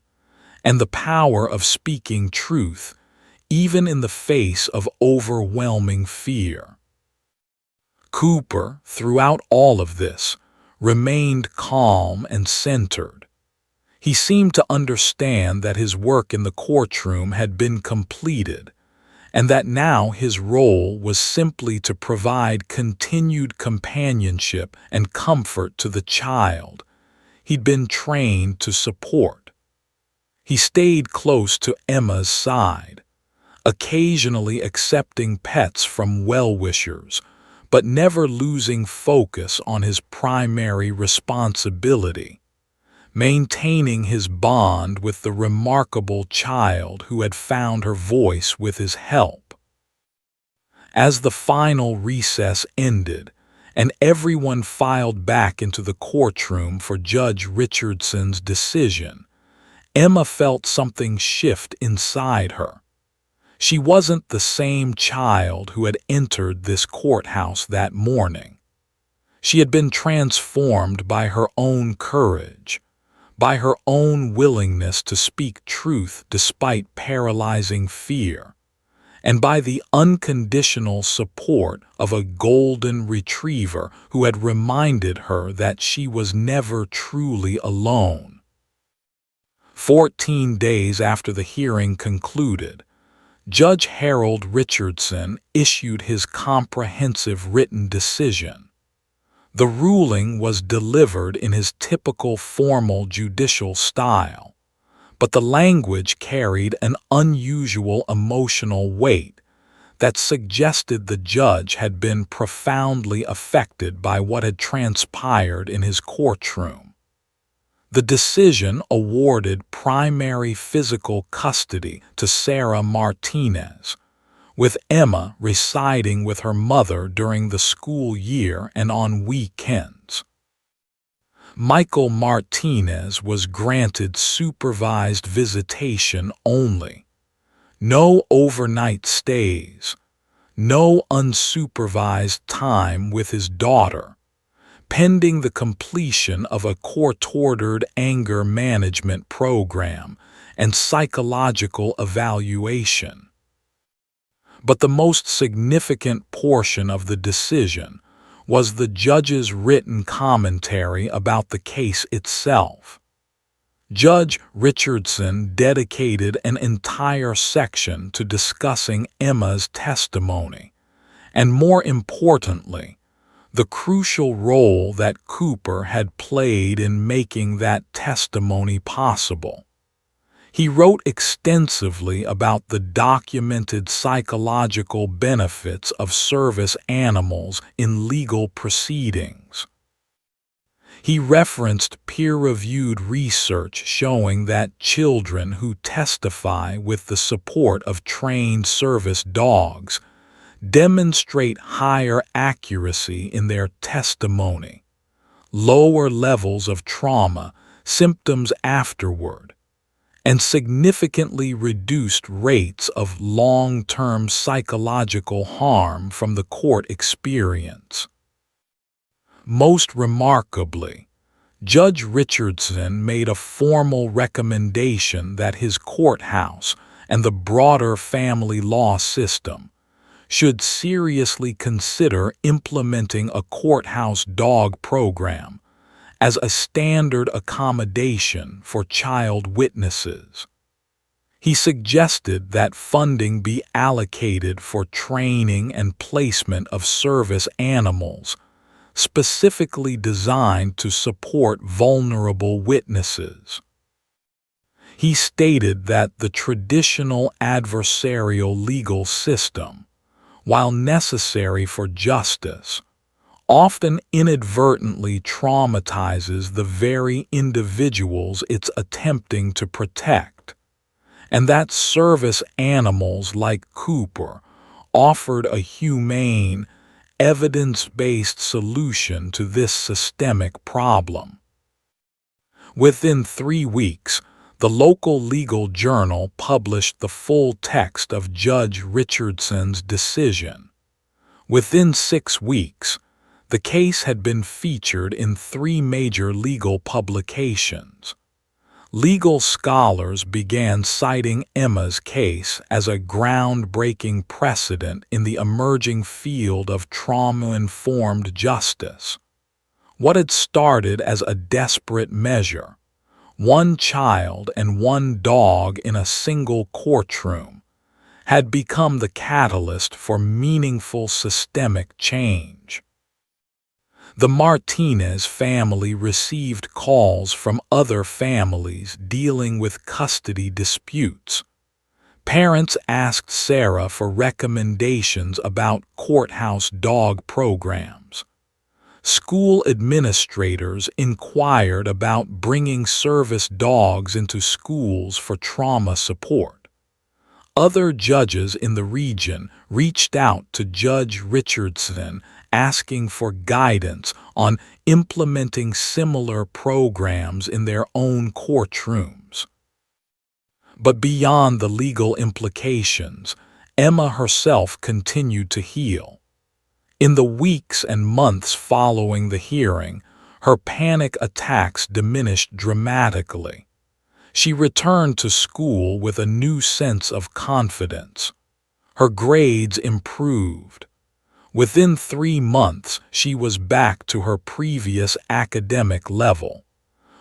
A: and the power of speaking truth, even in the face of overwhelming fear. Cooper, throughout all of this, remained calm and centered. He seemed to understand that his work in the courtroom had been completed, and that now his role was simply to provide continued companionship and comfort to the child he'd been trained to support. He stayed close to Emma's side, occasionally accepting pets from well-wishers, but never losing focus on his primary responsibility, maintaining his bond with the remarkable child who had found her voice with his help. As the final recess ended, and everyone filed back into the courtroom for Judge Richardson's decision, Emma felt something shift inside her. She wasn't the same child who had entered this courthouse that morning. She had been transformed by her own courage, by her own willingness to speak truth despite paralyzing fear, and by the unconditional support of a golden retriever who had reminded her that she was never truly alone. 14 days after the hearing concluded, Judge Harold Richardson issued his comprehensive written decision. The ruling was delivered in his typical formal judicial style, but the language carried an unusual emotional weight that suggested the judge had been profoundly affected by what had transpired in his courtroom. The decision awarded primary physical custody to Sarah Martinez, with Emma residing with her mother during the school year and on weekends. Michael Martinez was granted supervised visitation only. No overnight stays, no unsupervised time with his daughter, pending the completion of a court-ordered anger management program and psychological evaluation. But the most significant portion of the decision was the judge's written commentary about the case itself. Judge Richardson dedicated an entire section to discussing Emma's testimony, and more importantly, the crucial role that Cooper had played in making that testimony possible. He wrote extensively about the documented psychological benefits of service animals in legal proceedings. He referenced peer-reviewed research showing that children who testify with the support of trained service dogs demonstrate higher accuracy in their testimony, lower levels of trauma, symptoms afterward, and significantly reduced rates of long-term psychological harm from the court experience. Most remarkably, Judge Richardson made a formal recommendation that his courthouse and the broader family law system should seriously consider implementing a courthouse dog program as a standard accommodation for child witnesses. He suggested that funding be allocated for training and placement of service animals, specifically designed to support vulnerable witnesses. He stated that the traditional adversarial legal system, while necessary for justice, often inadvertently traumatizes the very individuals it's attempting to protect, and that service animals like Cooper offered a humane, evidence-based solution to this systemic problem. Within 3 weeks, the local legal journal published the full text of Judge Richardson's decision. Within 6 weeks, the case had been featured in 3 major legal publications. Legal scholars began citing Emma's case as a groundbreaking precedent in the emerging field of trauma-informed justice. What had started as a desperate measure, one child and one dog in a single courtroom, had become the catalyst for meaningful systemic change. The Martinez family received calls from other families dealing with custody disputes. Parents asked Sarah for recommendations about courthouse dog programs. School administrators inquired about bringing service dogs into schools for trauma support. Other judges in the region reached out to Judge Richardson asking for guidance on implementing similar programs in their own courtrooms. But beyond the legal implications, Emma herself continued to heal. In the weeks and months following the hearing, her panic attacks diminished dramatically. She returned to school with a new sense of confidence. Her grades improved. Within 3 months, she was back to her previous academic level.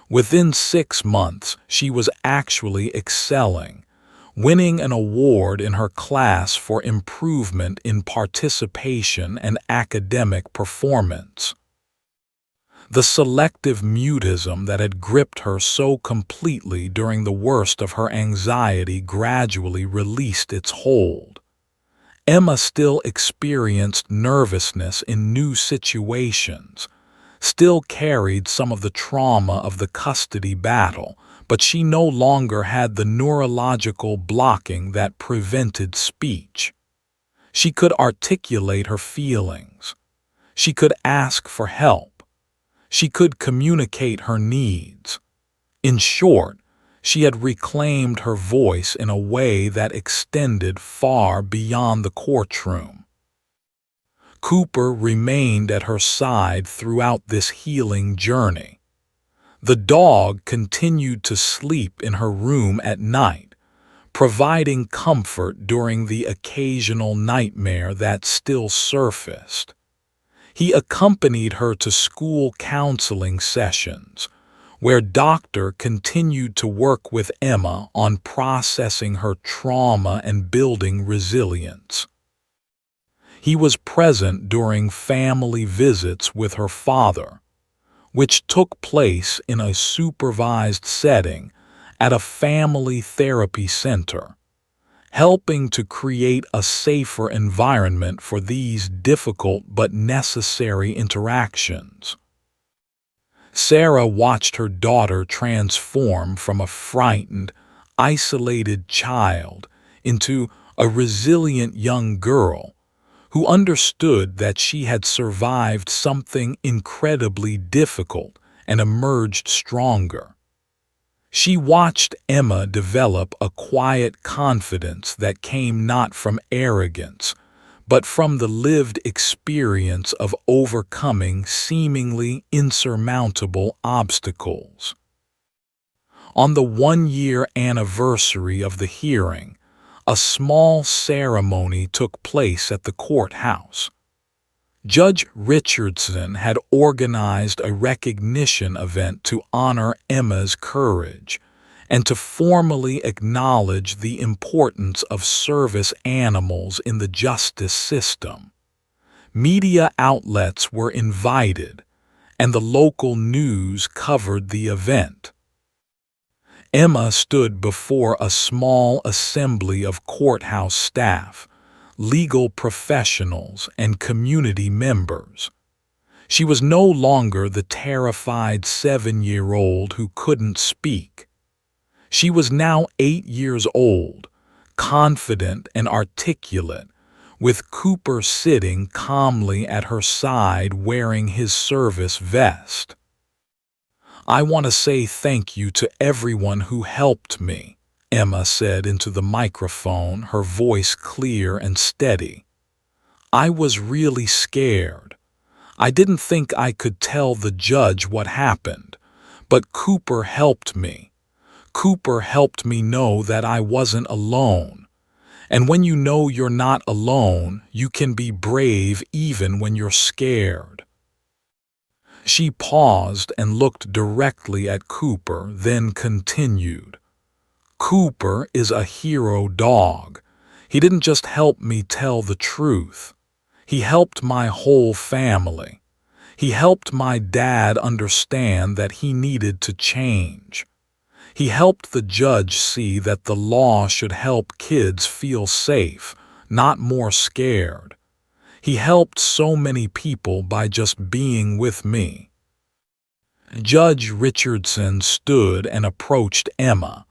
A: Within 6 months, she was actually excelling, winning an award in her class for improvement in participation and academic performance. The selective mutism that had gripped her so completely during the worst of her anxiety gradually released its hold. Emma still experienced nervousness in new situations, still carried some of the trauma of the custody battle, but she no longer had the neurological blocking that prevented speech. She could articulate her feelings. She could ask for help. She could communicate her needs. In short, she had reclaimed her voice in a way that extended far beyond the courtroom. Cooper remained at her side throughout this healing journey. The dog continued to sleep in her room at night, providing comfort during the occasional nightmare that still surfaced. He accompanied her to school counseling sessions, where Doctor continued to work with Emma on processing her trauma and building resilience. He was present during family visits with her father, which took place in a supervised setting at a family therapy center, helping to create a safer environment for these difficult but necessary interactions. Sarah watched her daughter transform from a frightened, isolated child into a resilient young girl who understood that she had survived something incredibly difficult and emerged stronger. She watched Emma develop a quiet confidence that came not from arrogance, but from the lived experience of overcoming seemingly insurmountable obstacles. On the 1-year anniversary of the hearing, a small ceremony took place at the courthouse. Judge Richardson had organized a recognition event to honor Emma's courage and to formally acknowledge the importance of service animals in the justice system. Media outlets were invited, and the local news covered the event. Emma stood before a small assembly of courthouse staff, legal professionals, and community members. She was no longer the terrified 7-year-old who couldn't speak. She was now 8 years old, confident and articulate, with Cooper sitting calmly at her side wearing his service vest. "I want to say thank you to everyone who helped me," Emma said into the microphone, her voice clear and steady. "I was really scared. I didn't think I could tell the judge what happened, but Cooper helped me. Cooper helped me know that I wasn't alone. And when you know you're not alone, you can be brave even when you're scared." She paused and looked directly at Cooper, then continued. "Cooper is a hero dog. He didn't just help me tell the truth. He helped my whole family. He helped my dad understand that he needed to change. He helped the judge see that the law should help kids feel safe, not more scared. He helped so many people by just being with me." Judge Richardson stood and approached Emma,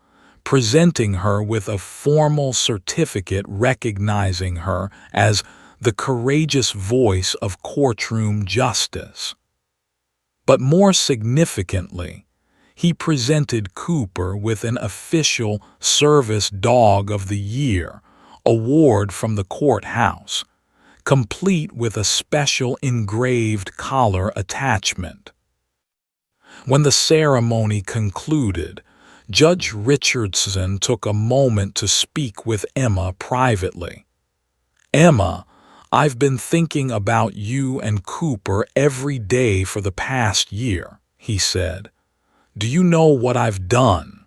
A: presenting her with a formal certificate recognizing her as the courageous voice of courtroom justice. But more significantly, he presented Cooper with an official Service Dog of the Year award from the courthouse, complete with a special engraved collar attachment. When the ceremony concluded, Judge Richardson took a moment to speak with Emma privately. Emma, I've been thinking about you and Cooper every day for the past year, he said. Do you know what I've done?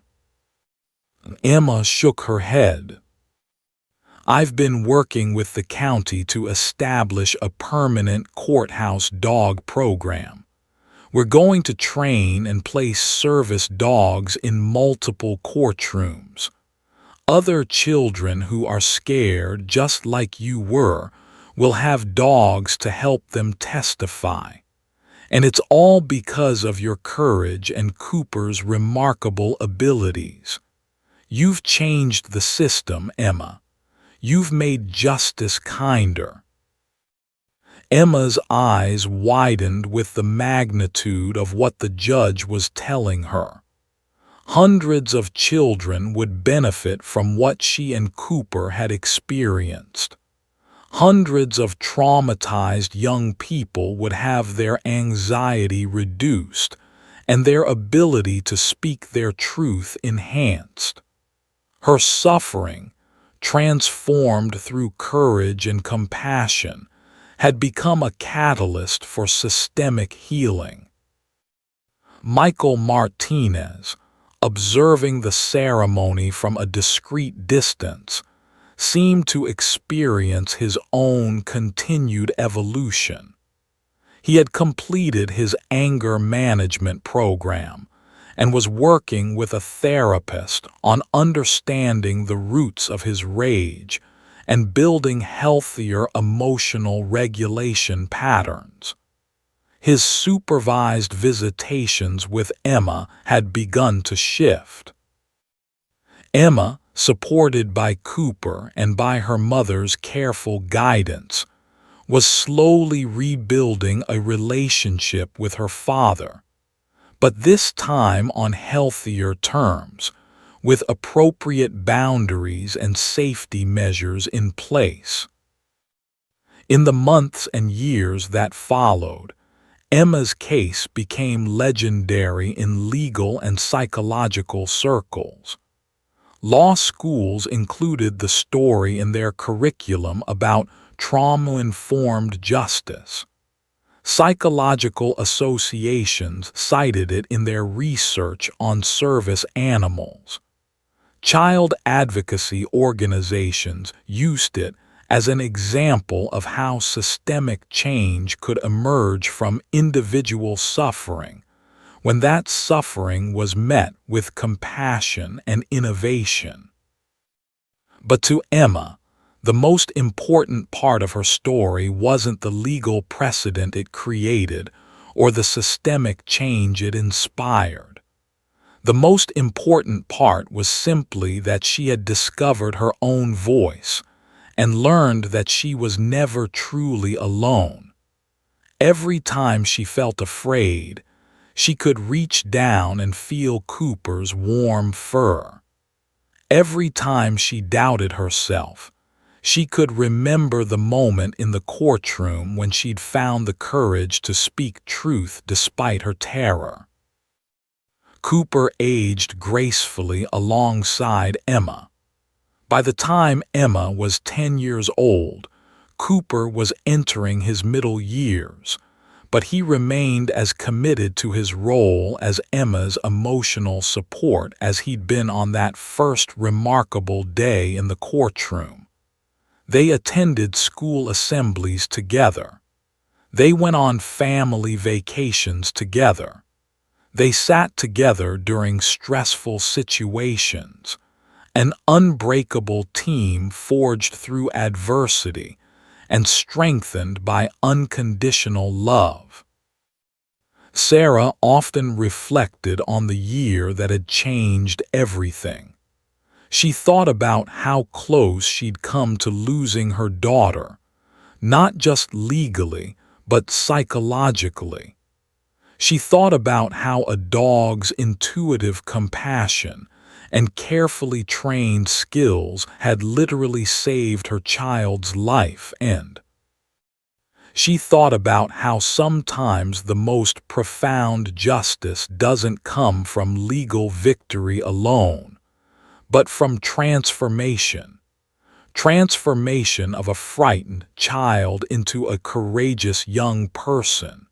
A: Emma shook her head. I've been working with the county to establish a permanent courthouse dog program. We're going to train and place service dogs in multiple courtrooms. Other children who are scared, just like you were, will have dogs to help them testify. And it's all because of your courage and Cooper's remarkable abilities. You've changed the system, Emma. You've made justice kinder. Emma's eyes widened with the magnitude of what the judge was telling her. Hundreds of children would benefit from what she and Cooper had experienced. Hundreds of traumatized young people would have their anxiety reduced and their ability to speak their truth enhanced. Her suffering, transformed through courage and compassion, had become a catalyst for systemic healing. Michael Martinez, observing the ceremony from a discreet distance, seemed to experience his own continued evolution. He had completed his anger management program and was working with a therapist on understanding the roots of his rage and building healthier emotional regulation patterns. His supervised visitations with Emma had begun to shift. Emma, supported by Cooper and by her mother's careful guidance, was slowly rebuilding a relationship with her father, but this time on healthier terms, with appropriate boundaries and safety measures in place. In the months and years that followed, Emma's case became legendary in legal and psychological circles. Law schools included the story in their curriculum about trauma-informed justice. Psychological associations cited it in their research on service animals. Child advocacy organizations used it as an example of how systemic change could emerge from individual suffering when that suffering was met with compassion and innovation. But to Emma, the most important part of her story wasn't the legal precedent it created or the systemic change it inspired. The most important part was simply that she had discovered her own voice and learned that she was never truly alone. Every time she felt afraid, she could reach down and feel Cooper's warm fur. Every time she doubted herself, she could remember the moment in the courtroom when she'd found the courage to speak truth despite her terror. Cooper aged gracefully alongside Emma. By the time Emma was 10 years old, Cooper was entering his middle years, but he remained as committed to his role as Emma's emotional support as he'd been on that first remarkable day in the courtroom. They attended school assemblies together. They went on family vacations together. They sat together during stressful situations, an unbreakable team forged through adversity and strengthened by unconditional love. Sarah often reflected on the year that had changed everything. She thought about how close she'd come to losing her daughter, not just legally, but psychologically. She thought about how a dog's intuitive compassion and carefully trained skills had literally saved her child's life, and she thought about how sometimes the most profound justice doesn't come from legal victory alone, but from transformation. Transformation of a frightened child into a courageous young person.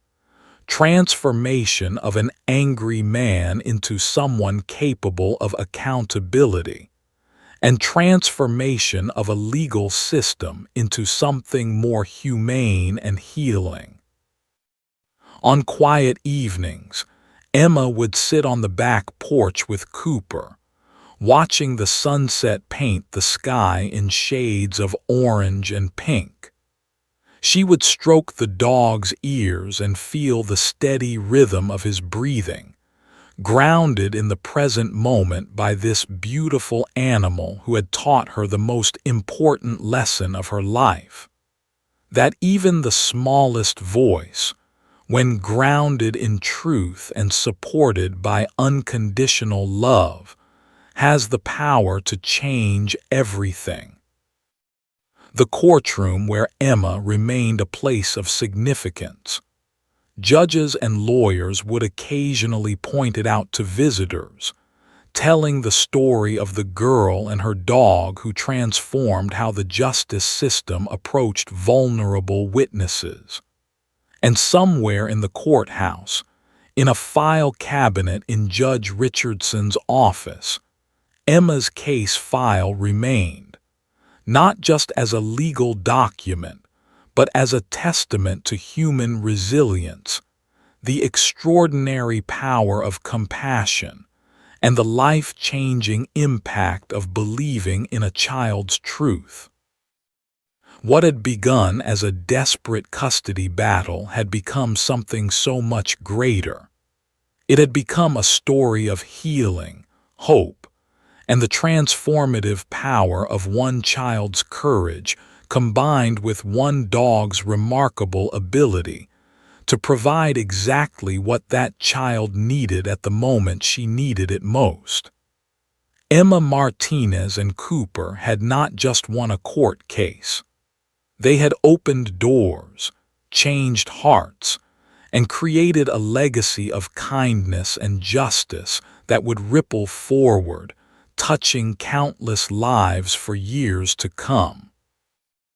A: Transformation of an angry man into someone capable of accountability. And transformation of a legal system into something more humane and healing. On quiet evenings, Emma would sit on the back porch with Cooper, watching the sunset paint the sky in shades of orange and pink. She would stroke the dog's ears and feel the steady rhythm of his breathing, grounded in the present moment by this beautiful animal who had taught her the most important lesson of her life. That even the smallest voice, when grounded in truth and supported by unconditional love, has the power to change everything. The courtroom where Emma remained a place of significance. Judges and lawyers would occasionally point it out to visitors, telling the story of the girl and her dog who transformed how the justice system approached vulnerable witnesses. And somewhere in the courthouse, in a file cabinet in Judge Richardson's office, Emma's case file remained, not just as a legal document, but as a testament to human resilience, the extraordinary power of compassion, and the life-changing impact of believing in a child's truth. What had begun as a desperate custody battle had become something so much greater. It had become a story of healing, hope, and the transformative power of one child's courage combined with one dog's remarkable ability to provide exactly what that child needed at the moment she needed it most. Emma Martinez and Cooper had not just won a court case. They had opened doors, changed hearts, and created a legacy of kindness and justice that would ripple forward, touching countless lives for years to come.